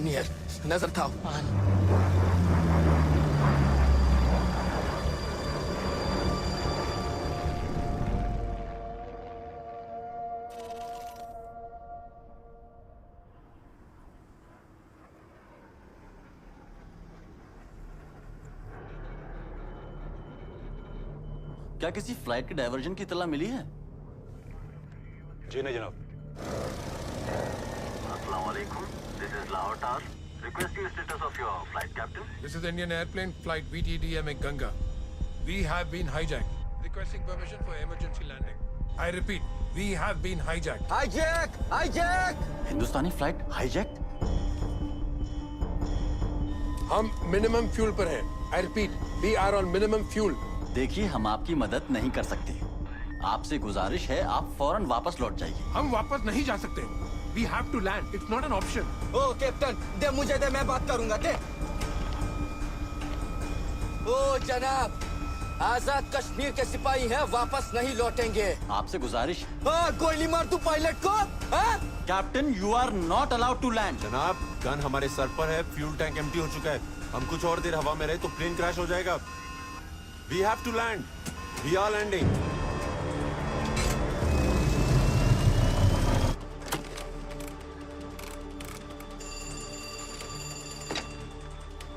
नियर नजर था। क्या किसी फ्लाइट के डायवर्जन की इत्तला मिली है? जी नहीं जनाब। अस्सलाम वालेकुम, this is Lahore tower. Requesting the status of your flight, Captain. This is Indian airplane flight VTDM Ganga. We have been hijacked. Requesting permission for emergency landing. I repeat, we have been hijacked. Hijack! Hijack! Hindustani flight hijack? हम मिनिमम फ्यूल पर हैं। I repeat, we are on minimum fuel. देखिए, हम आपकी मदद नहीं कर सकते। आपसे गुजारिश है, आप फौरन वापस लौट जाइए। हम वापस नहीं जा सकते। We have to land. It's not an option. ओ कैप्टन, दे मुझे दे, मैं बात करूंगा। दे। ओ जनाब, आजाद कश्मीर के सिपाही हैं, वापस नहीं लौटेंगे। आपसे गुजारिश। हाँ, गोली मार तू पायलट को। हाँ? Captain, you are not allowed to land. जनाब, गन हमारे सर पर है, फ्यूल टैंक एम्प्टी हो चुका है। हम कुछ और देर हवा में रहे तो प्लेन क्रैश हो जाएगा। We have to land. We are landing.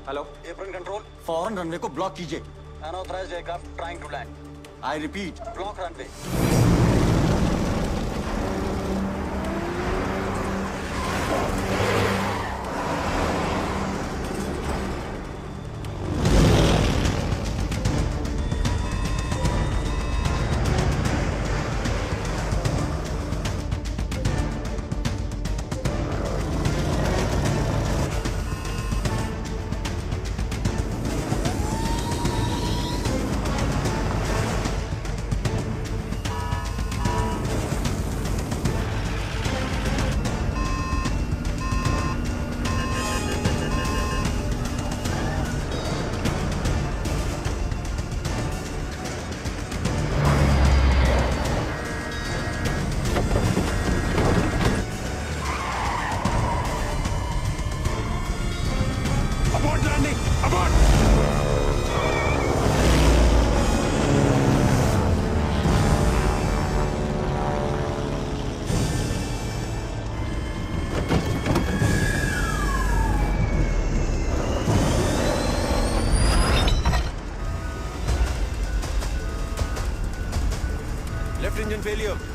Hello, airplane control, फौरन रनवे को ब्लॉक कीजिए। Unauthorised aircraft trying to land. I repeat, block runway. Left engine failure.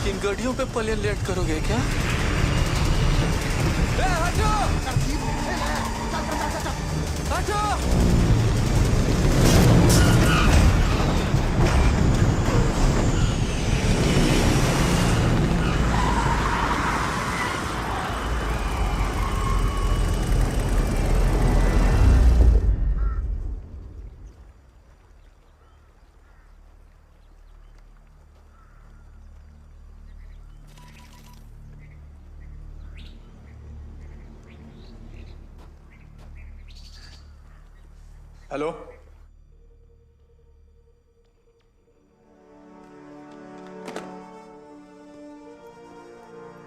इन गाड़ियों पे पलियन लेट करोगे क्या? हटो! हटो! हेलो,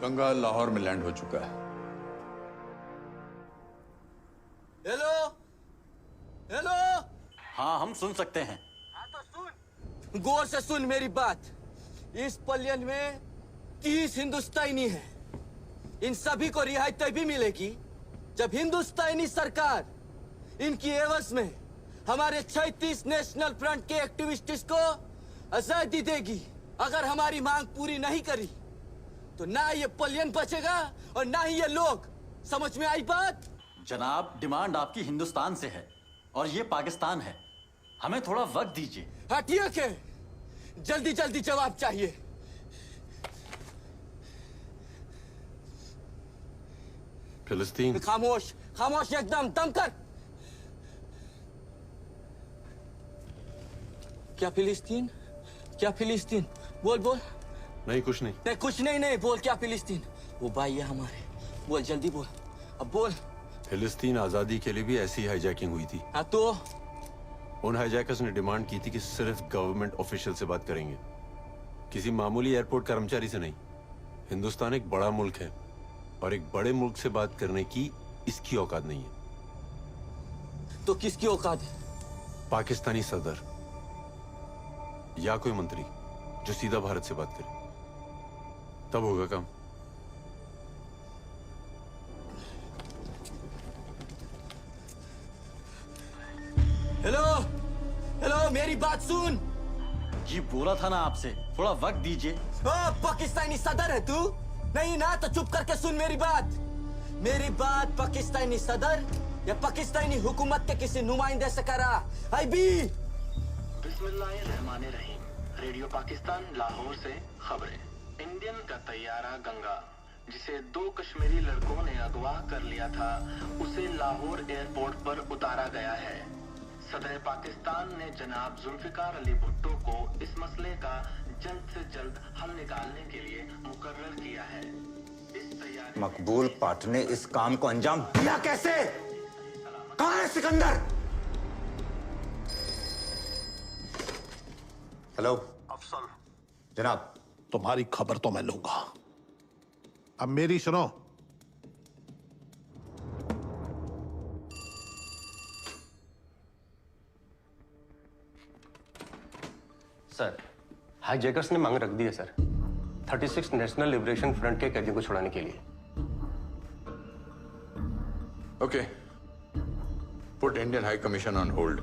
गंगा लाहौर में लैंड हो चुका है। Hello hello. हाँ, हम सुन सकते हैं। गौर से सुन मेरी बात। इस पलियन में 30 हिंदुस्तानी है। इन सभी को रिहाई तभी मिलेगी जब हिंदुस्तानी सरकार इनकी एवज में हमारे 36 नेशनल फ्रंट के एक्टिविस्ट्स को आजादी देगी। अगर हमारी मांग पूरी नहीं करी तो ना ये पलियन बचेगा और ना ही ये लोग। समझ में आई बात? जनाब, डिमांड आपकी हिंदुस्तान से है और ये पाकिस्तान है। हमें थोड़ा वक्त दीजिए। हाँ ठीक है, जल्दी जल्दी जवाब चाहिए। फिलिस्तीन। खामोश खामोश, एकदम दम कर। क्या फिलिस्तीन? क्या फिलिस्तीन? बोल बोल। नहीं, कुछ नहीं। नहीं कुछ नहीं, नहीं बोल। क्या फिलिस्तीन? वो भाई है हमारे। बोल जल्दी बोल, अब बोल। फिलिस्तीन आजादी के लिए भी ऐसी हाईजैकिंग हुई थी। हाँ तो उन हाईजैकर्स ने डिमांड की थी कि सिर्फ गवर्नमेंट ऑफिशियल से बात करेंगे, किसी मामूली एयरपोर्ट कर्मचारी से नहीं। हिंदुस्तान एक बड़ा मुल्क है और एक बड़े मुल्क से बात करने की इसकी औकात नहीं है। तो किसकी औकात है? पाकिस्तानी सदर या कोई मंत्री जो सीधा भारत से बात करे, तब होगा काम। हेलो हेलो, मेरी बात सुन। जी बोला था ना आपसे, थोड़ा वक्त दीजिए। पाकिस्तानी सदर है तू? नहीं ना, तो चुप करके सुन मेरी बात। मेरी बात पाकिस्तानी सदर या पाकिस्तानी हुकूमत के किसी नुमाइंदे से करा। आई बी। बिस्मिल्लाहिर्रहमानिर्रहीम। रेडियो पाकिस्तान लाहौर से खबरें। इंडियन का तैयारा गंगा, जिसे 2 कश्मीरी लड़कों ने अगवा कर लिया था, उसे लाहौर एयरपोर्ट पर उतारा गया है। सदर पाकिस्तान ने जनाब जुल्फिकार अली भुट्टो को इस मसले का जल्द से जल्द हल निकालने के लिए मुकर्रर किया है। इस तैयारी मकबूल पाठ ने इस काम को अंजाम दिया कैसे? कहाँ है सिकंदर? हेलो अफसल। जनाब, तुम्हारी खबर तो मैं लूंगा, अब मेरी सुनो। सर, हाईजैकर्स ने मांग रख दी है सर, 36 नेशनल लिबरेशन फ्रंट के कैदियों को छुड़ाने के लिए। Okay, put Indian high commission on hold.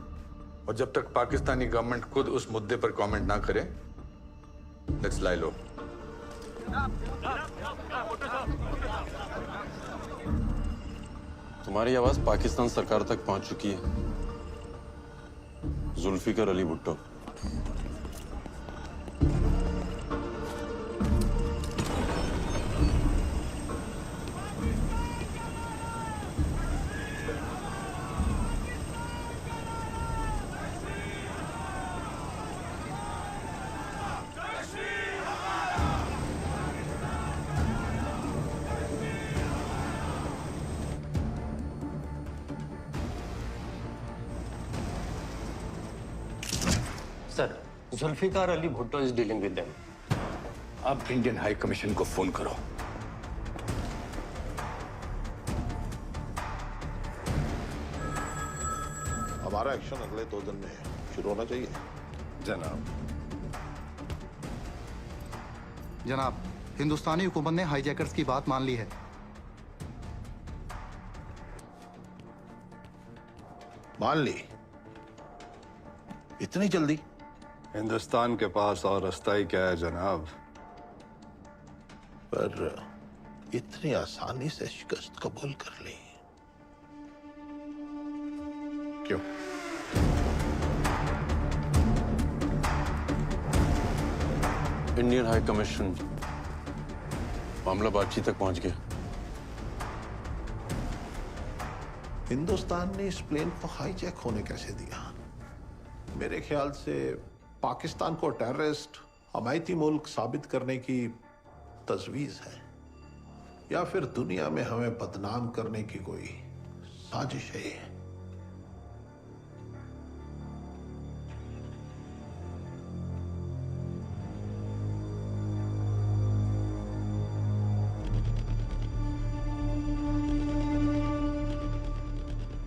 और जब तक पाकिस्तानी गवर्नमेंट खुद उस मुद्दे पर कमेंट ना करे, लेट्स लाई लो। तुम्हारी आवाज पाकिस्तान सरकार तक पहुंच चुकी है। Zulfikar Ali Bhutto. Sir, Zulfikar Ali Bhutto is dealing with them. अब इंडियन हाई कमीशन को फोन करो। हमारा एक्शन अगले 2 दिन में शुरू होना चाहिए। जनाब, हिंदुस्तानी हुकूमत ने हाईजैकर्स की बात मान ली है। मान ली? इतनी जल्दी? हिंदुस्तान के पास और रास्ता ही क्या है जनाब। पर इतनी आसानी से शिकस्त कबूल कर ली क्यों? इंडियन हाई कमीशन मामला बातचीत तक पहुंच गया। हिंदुस्तान ने इस प्लेन को हाईजैक होने कैसे दिया? मेरे ख्याल से पाकिस्तान को टेररिस्ट हमायती मुल्क साबित करने की तजवीज है, या फिर दुनिया में हमें बदनाम करने की कोई साजिश है।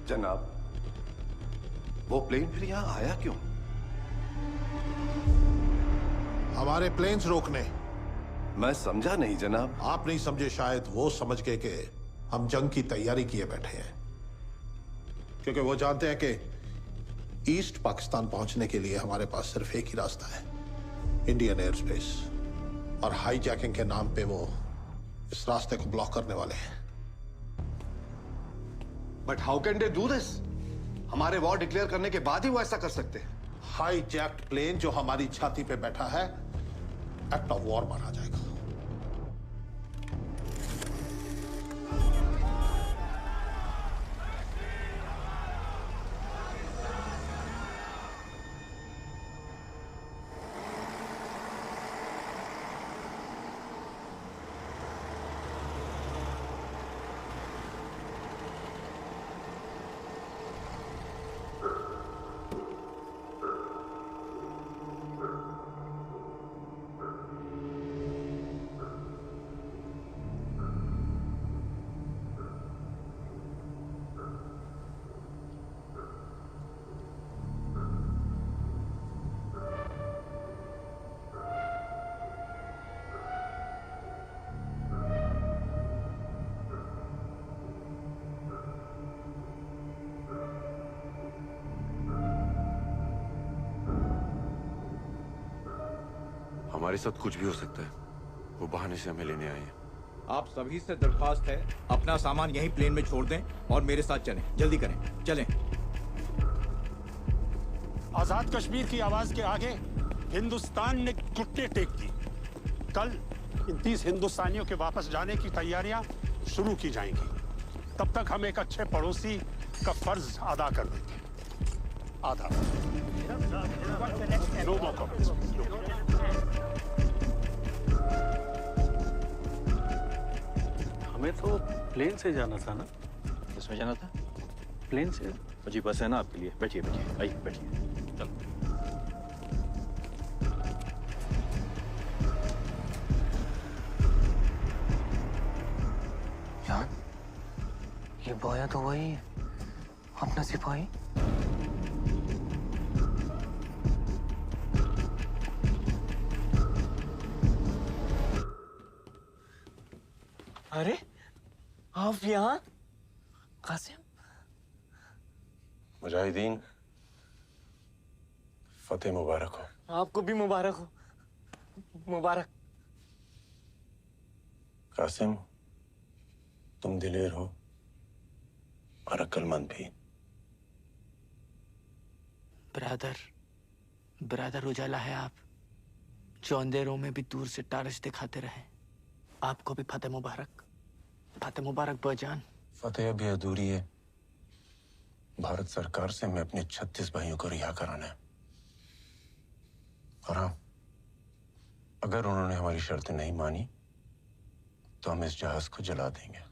जनाब, वो प्लेन फिर यहां आया क्यों? हमारे प्लेन्स रोकने। मैं समझा नहीं जनाब। आप नहीं समझे शायद, वो समझ के कि हम जंग की तैयारी किए बैठे हैं, क्योंकि वो जानते हैं कि ईस्ट पाकिस्तान पहुंचने के लिए हमारे पास सिर्फ एक ही रास्ता है, इंडियन एयर स्पेस। और हाईजैकिंग के नाम पे वो इस रास्ते को ब्लॉक करने वाले हैं। But how can they do this? हमारे वॉर डिक्लेयर करने के बाद ही वो ऐसा कर सकते हैं। हाईजैक्ड प्लेन जो हमारी छाती पे बैठा है, एक्ट ऑफ वॉर माना जाएगा। हमारे साथ कुछ भी हो सकता है, वो बहाने से हमें लेने आए हैं। आप सभी से दरख्वास्त है, अपना सामान यहीं प्लेन में छोड़ दें और मेरे साथ चलें। जल्दी करें, चलें। आजाद कश्मीर की आवाज के आगे हिंदुस्तान ने घुटने टेक दी। कल इन 30 हिंदुस्तानियों के वापस जाने की तैयारियां शुरू की जाएंगी। तब तक हम एक अच्छे पड़ोसी का फर्ज अदा कर देंगे। आधा लोगों को हमें तो प्लेन से जाना था ना? किसमें जाना था? प्लेन से। जी बस है ना आपके लिए। बैठिए बैठिए, आइए बैठिए। चलो। यार, ये बोया तो वही है, अपना सिपाही। अरे आप यहाँ? कासिम, मुजाहिदीन, फतेह मुबारक हो। आपको भी मुबारक हो। मुबारक। कासिम, तुम दिलेर हो और अक्लमंद भी। ब्रदर उजाला है आप, जो अंधेरों में भी दूर से टारस दिखाते रहे। आपको भी फतेह मुबारक। फतेह मुबारक बजान। फतेह अभी अधूरी है। भारत सरकार से मैं अपने 36 भाइयों को रिहा कराना है। और हाँ, अगर उन्होंने हमारी शर्तें नहीं मानी तो हम इस जहाज को जला देंगे।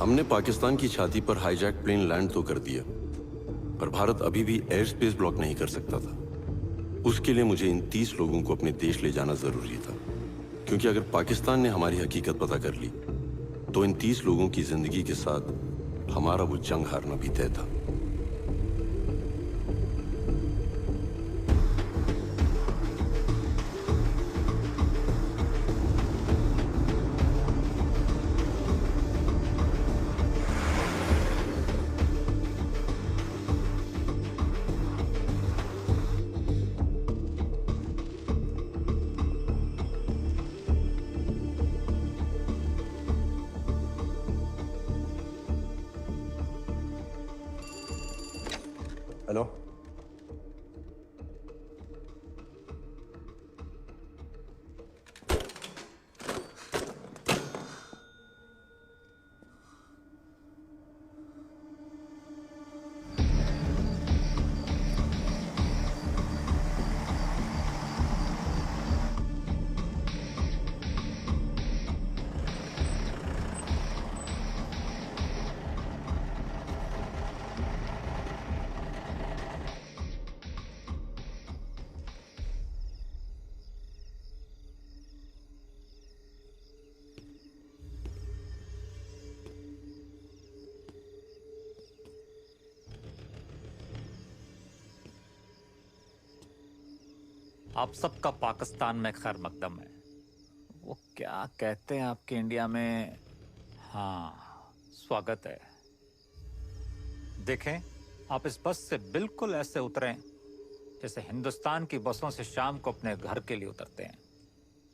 हमने पाकिस्तान की छाती पर हाईजैक प्लेन लैंड तो कर दिया, पर भारत अभी भी एयर स्पेस ब्लॉक नहीं कर सकता था। उसके लिए मुझे इन 30 लोगों को अपने देश ले जाना जरूरी था, क्योंकि अगर पाकिस्तान ने हमारी हकीकत पता कर ली तो इन 30 लोगों की जिंदगी के साथ हमारा वो जंग हारना भी तय था। हेलो, आप सबका पाकिस्तान में खैर मकदम है। वो क्या कहते हैं आपके इंडिया में, हाँ स्वागत है। देखें, आप इस बस से बिल्कुल ऐसे उतरें जैसे हिंदुस्तान की बसों से शाम को अपने घर के लिए उतरते हैं।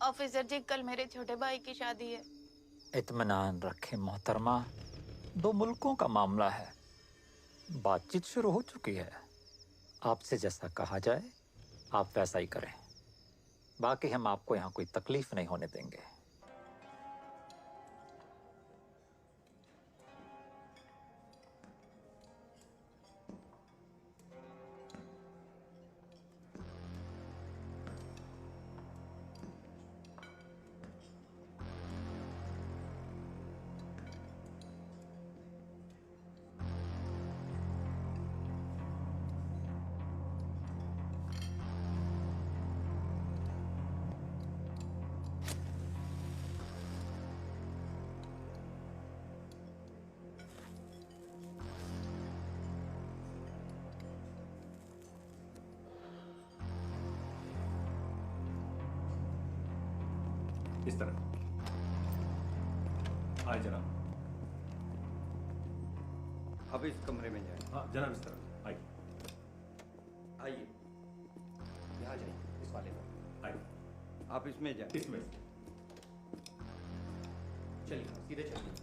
ऑफिसर जी, कल मेरे छोटे भाई की शादी है। इत्मीनान रखें मोहतरमा, 2 मुल्कों का मामला है, बातचीत शुरू हो चुकी है। आपसे जैसा कहा जाए आप वैसा ही करें, बाकी हम आपको यहाँ कोई तकलीफ नहीं होने देंगे। इस तरह आए जनाब। अब इस कमरे में जाए। हाँ जनाब, इस तरह आइए। आइए, यहाँ जाइए, इस वाले में आइए। आप इसमें जाए। इसमें चलिए, सीधे चलिए।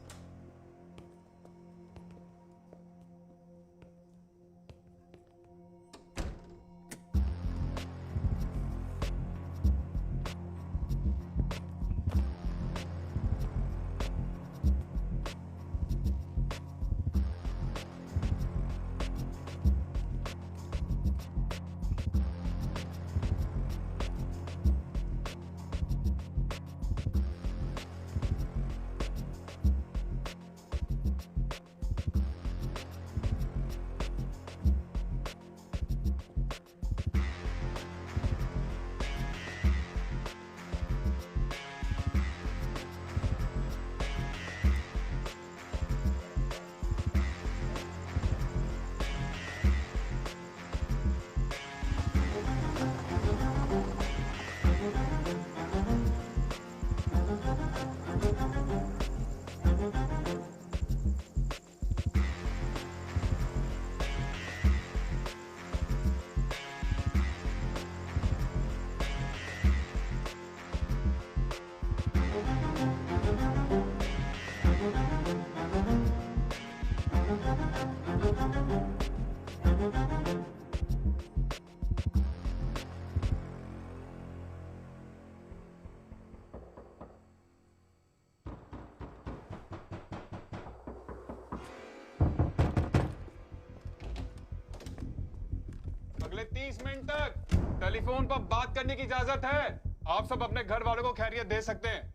अगले 30 मिनट तक टेलीफोन पर बात करने की इजाजत है। आप सब अपने घर वालों को खैरियत दे सकते हैं।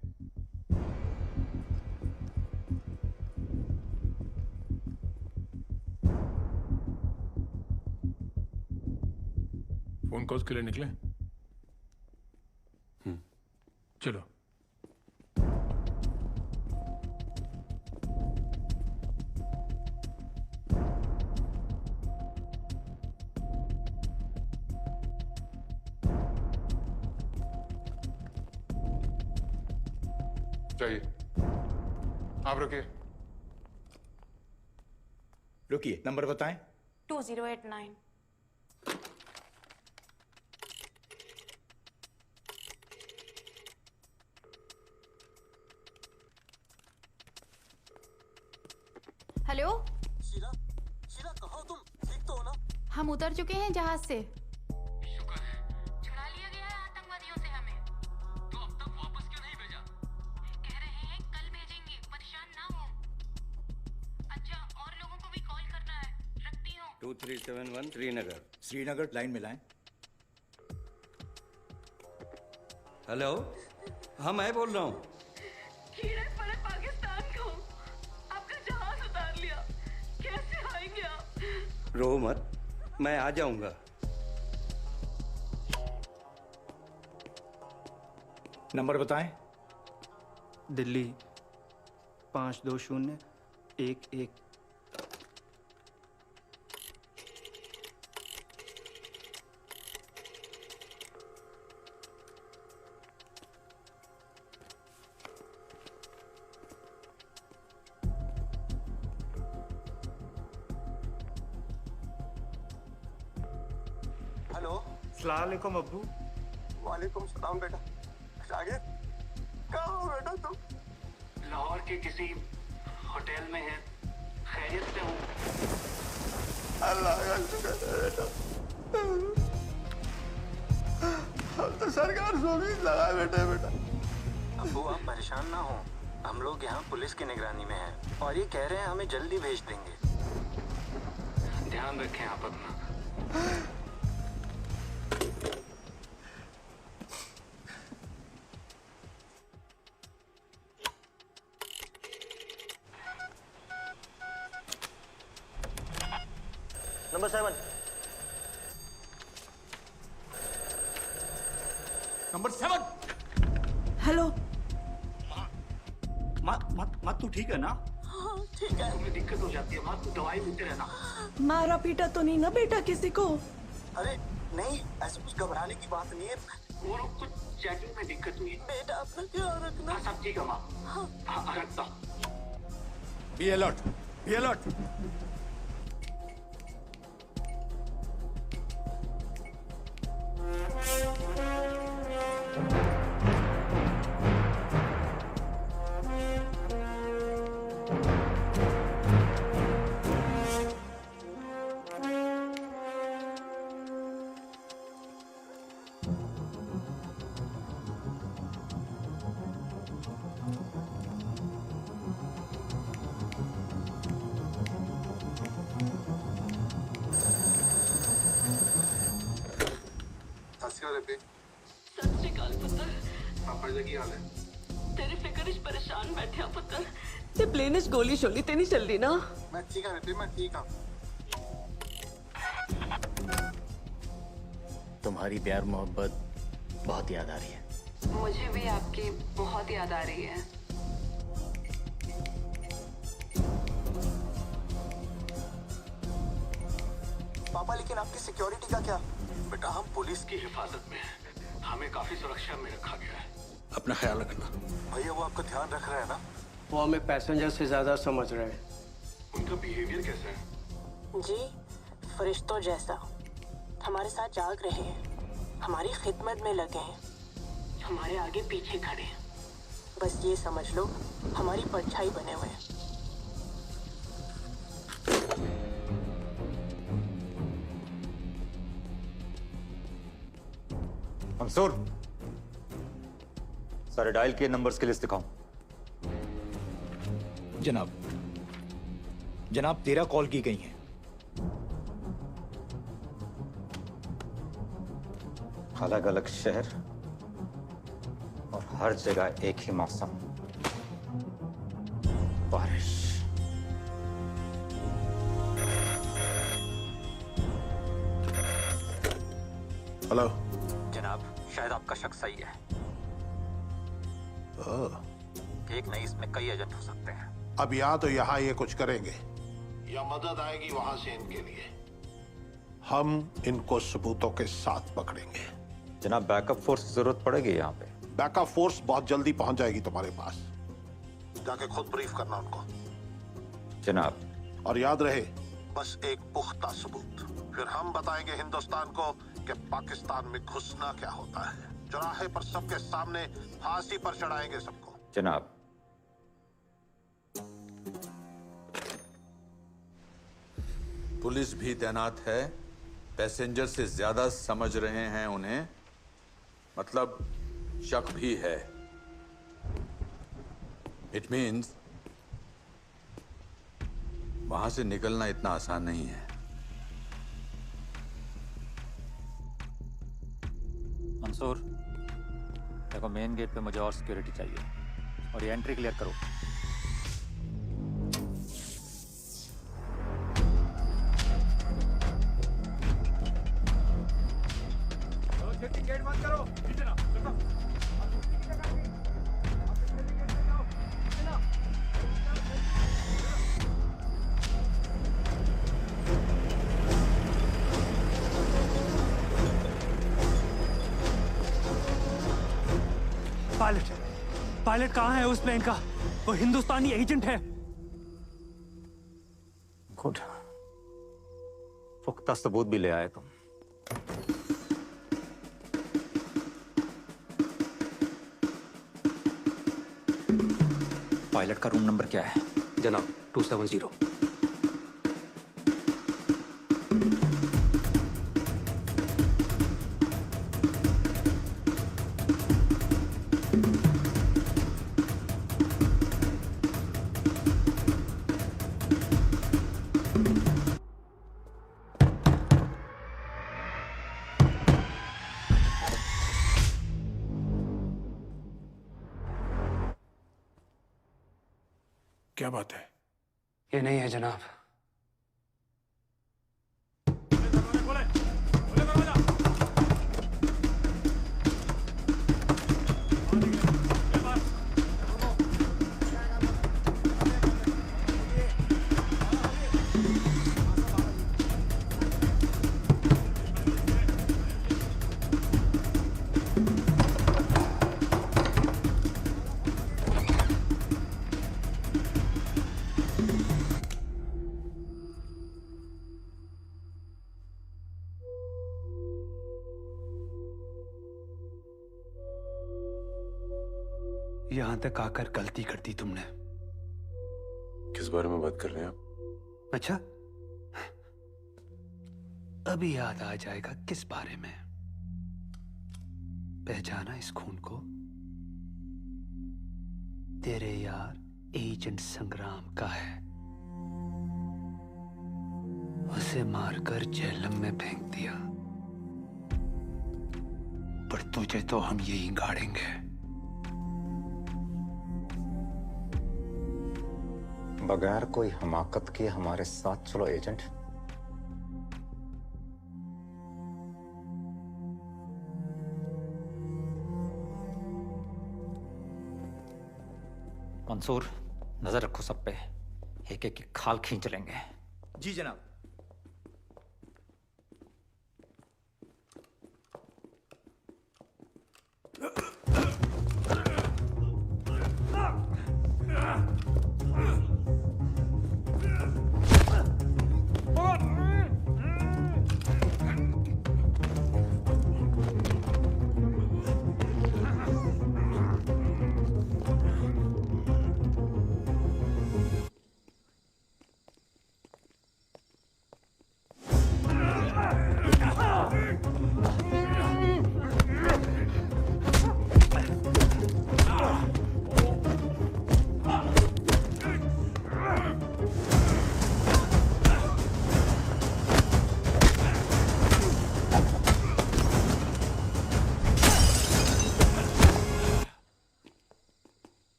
फोन कॉल्स के लिए निकले? चलो। चाहिए। आप रुकिए। रुकिए, नंबर बताएं। 2089। हेलो शीला, शीला कहाँ हो तुम? ठीक तो हो ना? हम उतर चुके हैं जहाज से। छुड़ा लिया गया है आतंकवादियों से हमें। तो अब तक वापस क्यों नहीं भेजा? कह रहे हैं कल भेजेंगे, परेशान ना हो। अच्छा, और लोगों को भी कॉल करना है, रखती हूँ। 2371 श्रीनगर। श्रीनगर, लाइन में लाएं। हेलो, हाँ मैं बोल रहा हूँ। कीड़े पड़े पाकिस्तान को, आपका जहाज उतार लिया, कैसे आएंगे आप? रो मत, मैं आ जाऊंगा। नंबर बताएं। दिल्ली 52011। हेलो, अस्सलामुअलैकुम अब्बू। वालेकुम सलाम बेटा। शागिर, कहाँ हो बेटा तुम? लाहौर के किसी होटल में है, खैरियत से हूँ। अल्लाह का शुक्र है बेटा। हम तो सरकार सो भी लगा बैठे बेटा। अब्बू आप परेशान ना हो, हम लोग यहाँ पुलिस की निगरानी में हैं और ये कह रहे हैं हमें जल्दी भेज देंगे। ध्यान रखें आप अपना। नंबर 7। नंबर 7। हेलो, माँ तू ठीक है ना? हाँ ठीक है। तुम्हें दिक्कत हो जाती है माँ, तू दवाई लेते रहना। मारा पीटा तो नहीं ना बेटा किसी को? अरे नहीं, ऐसा कुछ घबराने की बात नहीं है, वो लोग कुछ चेकिंग में दिक्कत हुई। बेटा अपना ख्याल रखना। हाँ सब ठीक है माँ। हाँ रखता। Be alert, be alert. सत श्री अकाल पुत्र। पापा जी की हाल है? तेरी फिक्र इच परेशान बैठे आ पुत्र। ते प्लेन इच गोली शोली ते नहीं चल रही ना? मैं ठीक हूँ, मैं ठीक हूँ। तुम्हारी प्यार मोहब्बत बहुत याद आ रही है। मुझे भी आपकी बहुत याद आ रही है। पापा लेकिन आपकी सिक्योरिटी का क्या? बेटा हम पुलिस की हिफाजत में हैं, हमें काफी सुरक्षा में रखा गया है। अपना ख्याल रखना। भैया वो आपका ध्यान रख रहे हैं ना? वो हमें पैसेंजर से ज्यादा समझ रहे हैं। उनका बिहेवियर कैसा है? जी फरिश्तों जैसा, हमारे साथ जाग रहे हैं, हमारी खिदमत में लगे हैं, हमारे आगे पीछे खड़े हैं। बस ये समझ लो हमारी परछाई बने हुए हैं। मंसूर, सारे डायल किए नंबर्स की लिस्ट दिखाओ। जनाब, जनाब 13 कॉल की गई हैं। अलग अलग शहर और हर जगह एक ही मौसम, बारिश। हेलो। जनाब, शायद आपका शक सही है। एक नहीं, इसमें कई एजेंट हो सकते हैं। अब या तो यहाँ ये कुछ करेंगे या मदद आएगी वहां से इनके लिए। हम इनको सबूतों के साथ पकड़ेंगे। जनाब, बैकअप फोर्स की जरूरत पड़ेगी यहाँ पे। बैकअप फोर्स बहुत जल्दी पहुंच जाएगी तुम्हारे पास। जाके खुद ब्रीफ करना उनको। जनाब। और याद रहे, बस एक पुख्ता सबूत, फिर हम बताएंगे हिंदुस्तान को कि पाकिस्तान में घुसना क्या होता है। चौराहे पर सबके सामने फांसी पर चढ़ाएंगे सबको। जनाब। पुलिस भी तैनात है, पैसेंजर से ज्यादा समझ रहे हैं उन्हें, मतलब शक भी है। इट मीन्स वहां से निकलना इतना आसान नहीं है। मंसूर, देखो मेन गेट पे मुझे और सिक्योरिटी चाहिए और ये एंट्री क्लियर करो। गेट बंद करो। पायलट कहाँ है उस प्लेन का? वो हिंदुस्तानी एजेंट है। गुड, पुख्ता सबूत भी ले आए तुम। पायलट का रूम नंबर क्या है? जनाब 270। क्या बात है? ये नहीं है जनाब। यहां तक आकर गलती कर दी तुमने। किस बारे में बात कर रहे हैं आप? अच्छा, अभी याद आ जाएगा किस बारे में। पहचाना इस खून को? तेरे यार एजेंट संग्राम का है। उसे मारकर जेहलम में फेंक दिया, पर तुझे तो हम यही गाड़ेंगे। बगैर कोई हमाकत के हमारे साथ चलो एजेंट। मंसूर, नजर रखो सब पे, एक एक की खाल खींच लेंगे। जी जनाब।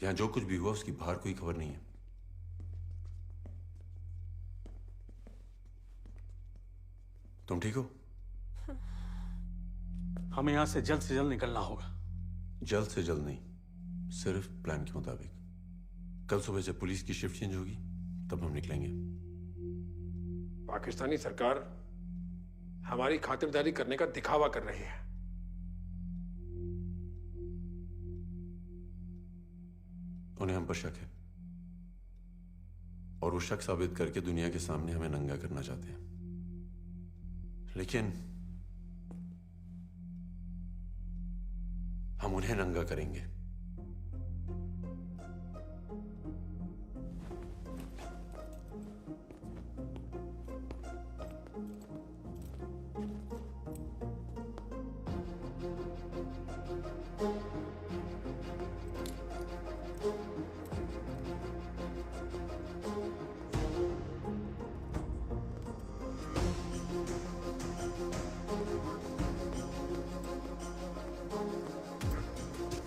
यहां जो कुछ भी हुआ उसकी बाहर कोई खबर नहीं है। तुम ठीक हो? हमें यहाँ से जल्द निकलना होगा। जल्द से जल्द नहीं, सिर्फ प्लान के मुताबिक। कल सुबह जब पुलिस की शिफ्ट चेंज होगी तब हम निकलेंगे। पाकिस्तानी सरकार हमारी खातिरदारी करने का दिखावा कर रही है। उन्हें हम पर शक है और वो शक साबित करके दुनिया के सामने हमें नंगा करना चाहते हैं, लेकिन हम उन्हें नंगा करेंगे।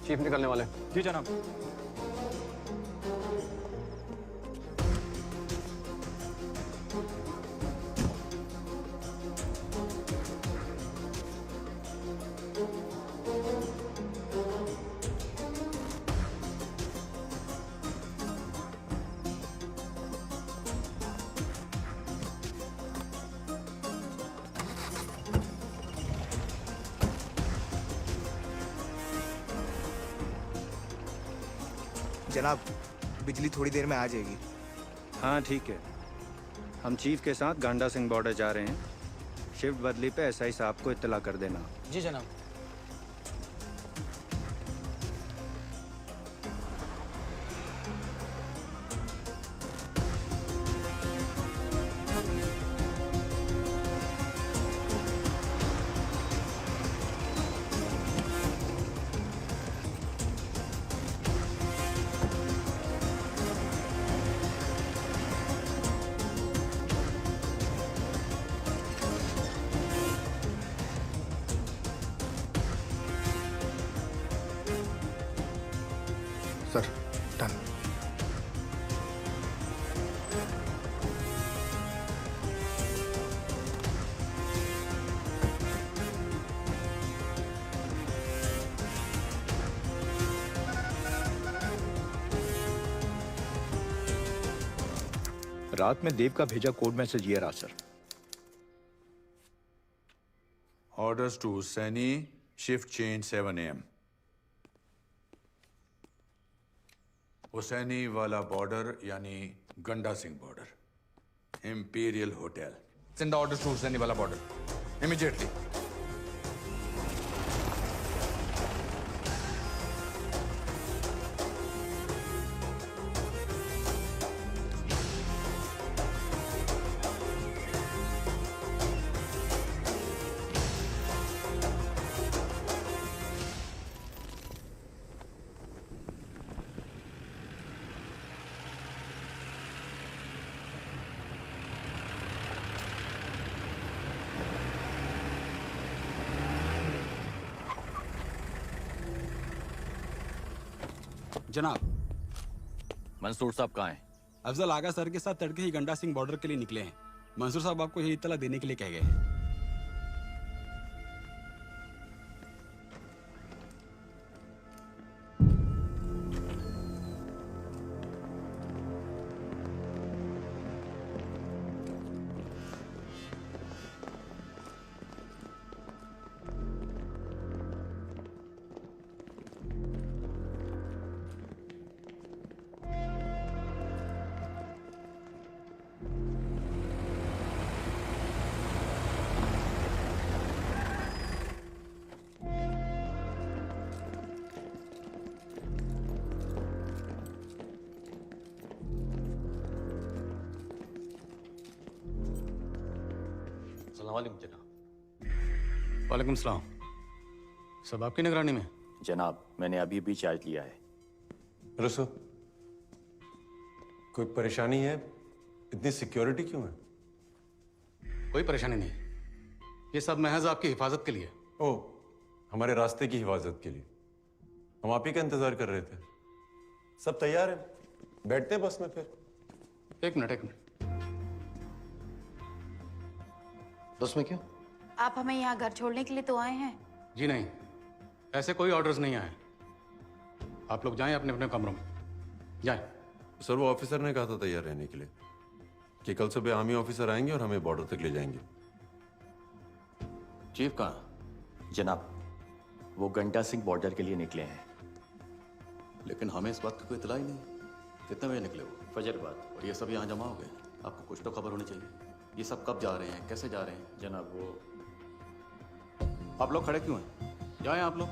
चीफ निकलने वाले। जी जनाब। जनाब, बिजली थोड़ी देर में आ जाएगी। हाँ ठीक है, हम चीफ के साथ गांडा सिंह बॉर्डर जा रहे हैं। शिफ्ट बदली पे एसआई साहब को इत्तला कर देना। जी जनाब। Sir done. रात में देव का भेजा कोड मैसेज ये रहा sir. Orders to Saini, shift change 7 AM। Hussainiwala border यानी Ganda Singh border, imperial hotel. Send orders to Hussainiwala border immediately. जनाब, मंसूर साहब कहाँ हैं? अफजल आगा सर के साथ तड़के ही गंडा सिंह बॉर्डर के लिए निकले हैं। मंसूर साहब आपको यही इत्तला देने के लिए कह गए हैं। अस्सलामुअलैकुम जनाब। वालेकुम सलाम। सब आपकी निगरानी में? जनाब, मैंने अभी भी चार्ज लिया है। रुसो, कोई परेशानी है? इतनी सिक्योरिटी क्यों है? कोई परेशानी नहीं, ये सब महज आपकी हिफाजत के लिए। ओह, हमारे रास्ते की हिफाजत के लिए। हम आप ही का इंतजार कर रहे थे। सब तैयार है, बैठते हैं बस में फिर। एक मिनट। बस में क्यों? आप हमें यहाँ घर छोड़ने के लिए तो आए हैं। जी नहीं, ऐसे कोई ऑर्डर्स नहीं आए। आप लोग जाएं अपने अपने कमरों में, जाएं। सर वो ऑफिसर ने कहा था तैयार रहने के लिए कि कल सुबह आर्मी ऑफिसर आएंगे और हमें बॉर्डर तक ले जाएंगे। चीफ कहाँ? जनाब, वो घंटा सिंह बॉर्डर के लिए निकले हैं। लेकिन हमें इस बात की कोई इतला ही नहीं। कितने बजे निकले वो? फजर बाद। और ये सब यहाँ जमा हो गए? आपको कुछ तो खबर होनी चाहिए। ये सब कब जा रहे हैं, कैसे जा रहे हैं? जनाब वो आप लोग खड़े क्यों हैं? जाएं आप लोग,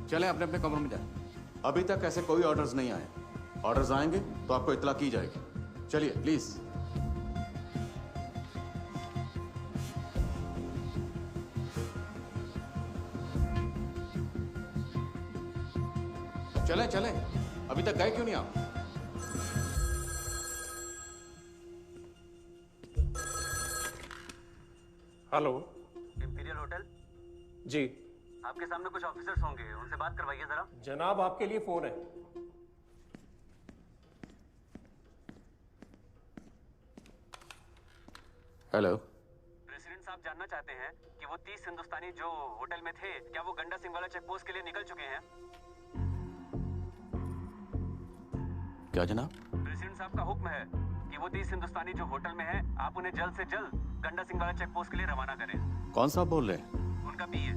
चलें अपने अपने कमरों में जाएं। अभी तक ऐसे कोई ऑर्डर्स नहीं आए। ऑर्डर्स आएंगे तो आपको इतला की जाएगी। चलिए प्लीज। चलें चलें, अभी तक गए क्यों नहीं आप? Hello, imperial hotel. जी आपके सामने कुछ ऑफिसर्स होंगे, उनसे बात करवाइए जरा। जनाब, आपके लिए फोन है। हेलो। प्रेसिडेंट साहब जानना चाहते हैं कि वो 30 हिंदुस्तानी जो होटल में थे, क्या वो गंडा सिंह वाला चेक पोस्ट के लिए निकल चुके हैं? क्या जनाब? प्रेसिडेंट साहब का हुक्म है कि वो 30 हिंदुस्तानी जो होटल में हैं, आप उन्हें जल्द से जल्द गंडा सिंह वाला चेक पोस्ट के लिए रवाना करें। कौन साहब बोल रहे हैं? उनका पीए।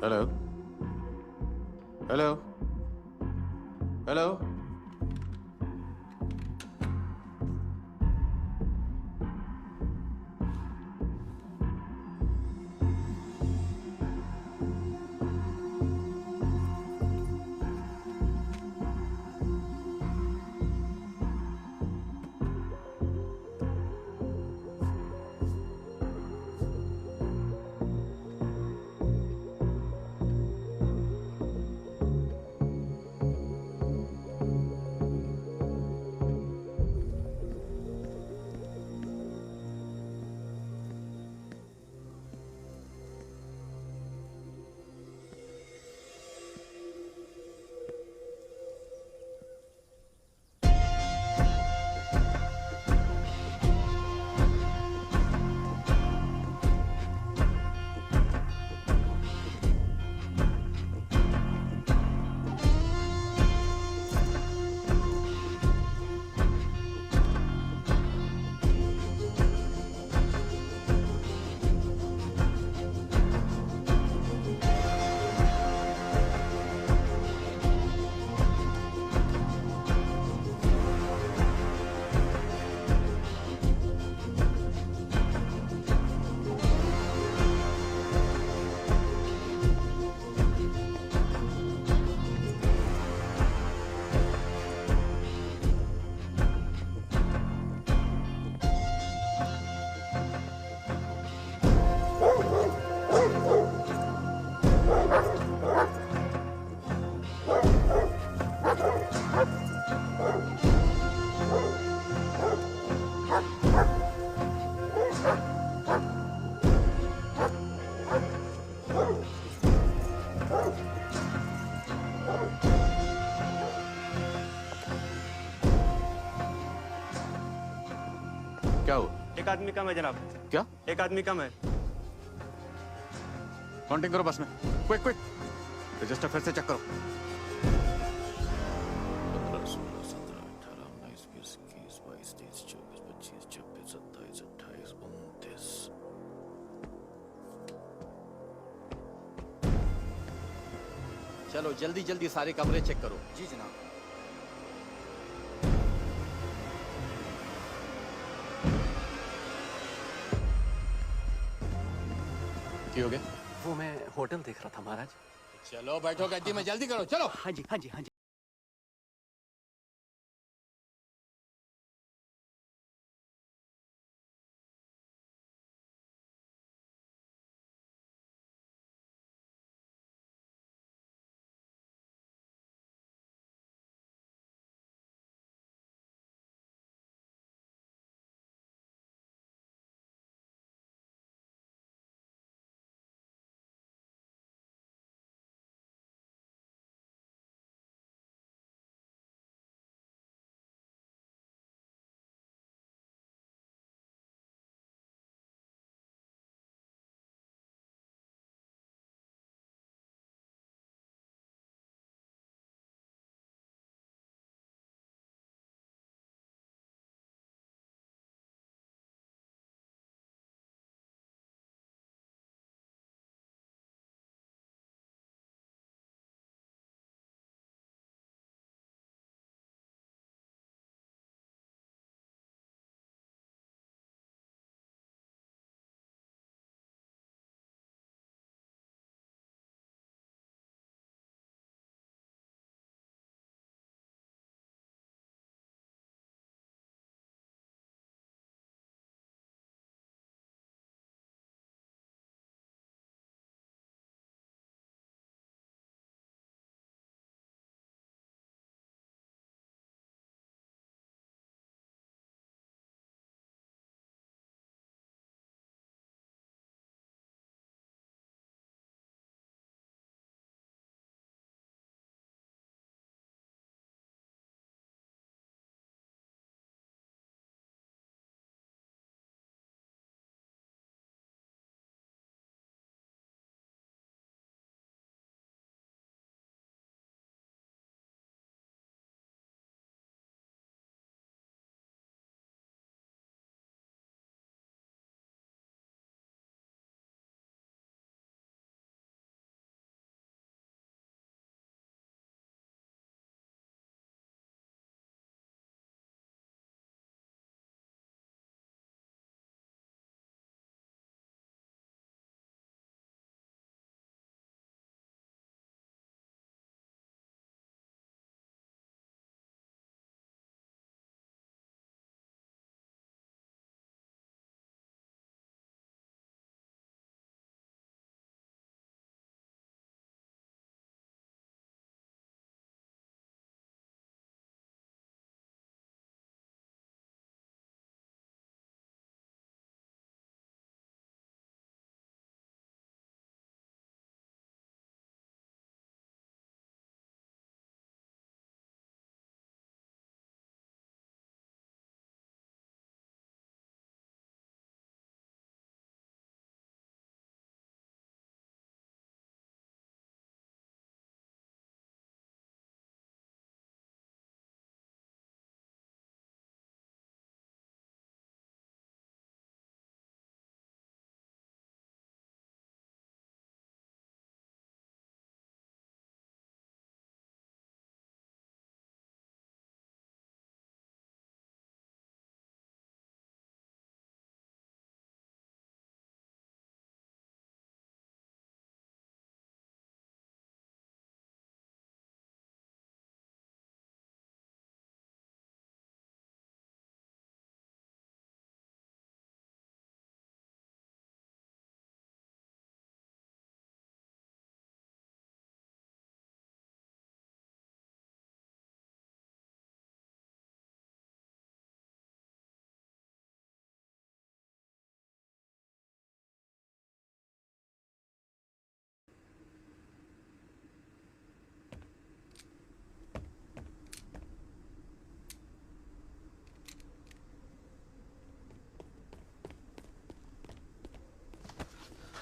Hello hello hello. क्या हुआ? एक आदमी कम है जनाब। क्या? एक आदमी कम है। काउंटिंग करो बस में, क्विक क्विक। रजिस्टर फिर से चेक करो। 15, 16, 17, 18, 19, 20, 21, 22, 23, 24, 25, 26, 27, 28, 29। चलो जल्दी जल्दी सारे कमरे चेक करो। जी जनाब। क्या हो गया? वो मैं होटल देख रहा था महाराज। चलो बैठो गद्दी में, जल्दी करो चलो। हाँ जी हाँ जी हाँ जी।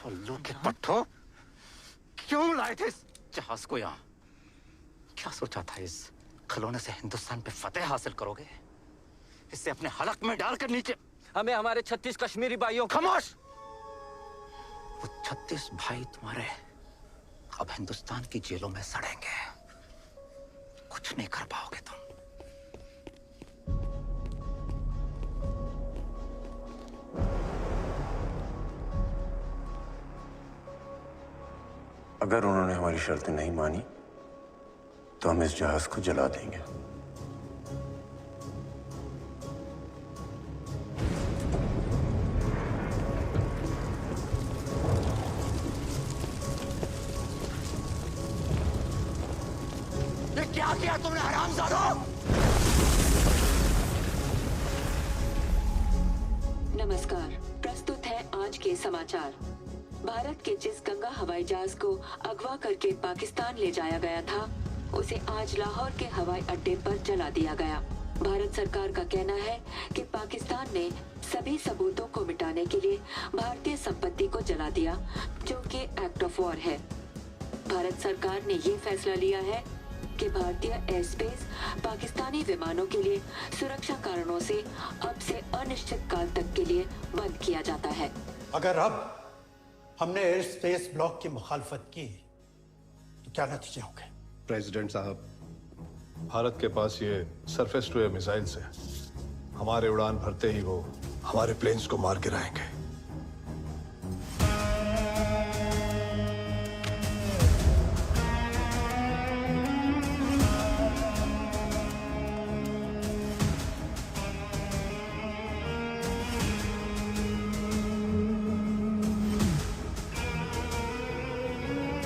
उल्लू के पट्टो, क्यों लाए थे इस जहाज को यहाँ? क्या सोचा था इस खिलौने से हिंदुस्तान पे फतेह हासिल करोगे? इसे अपने हलक में डालकर नीचे हमें हमारे 36 कश्मीरी भाइयों। खामोश! वो 36 भाई तुम्हारे अब हिंदुस्तान की जेलों में सड़ेंगे। कुछ नहीं कर पाओगे तुम। अगर उन्होंने हमारी शर्तें नहीं मानी तो हम इस जहाज को जला देंगे। ये क्या किया तुमने हरामजादों? नमस्कार, प्रस्तुत है आज के समाचार। भारत के जिस गंगा हवाई जहाज को अगवा करके पाकिस्तान ले जाया गया था, उसे आज लाहौर के हवाई अड्डे पर जला दिया गया। भारत सरकार का कहना है कि पाकिस्तान ने सभी सबूतों को मिटाने के लिए भारतीय संपत्ति को जला दिया, जो कि एक्ट ऑफ वॉर है। भारत सरकार ने ये फैसला लिया है कि भारतीय एयर स्पेस पाकिस्तानी विमानों के लिए सुरक्षा कारणों से अब से अनिश्चित काल तक के लिए बंद किया जाता है। अगर अब हमने एयर स्पेस ब्लॉक की मुखालफत की तो क्या नतीजे होंगे? प्रेसिडेंट साहब, भारत के पास ये सरफेस टू एयर मिसाइल्स है। हमारे उड़ान भरते ही वो हमारे प्लेन्स को मार गिराएंगे।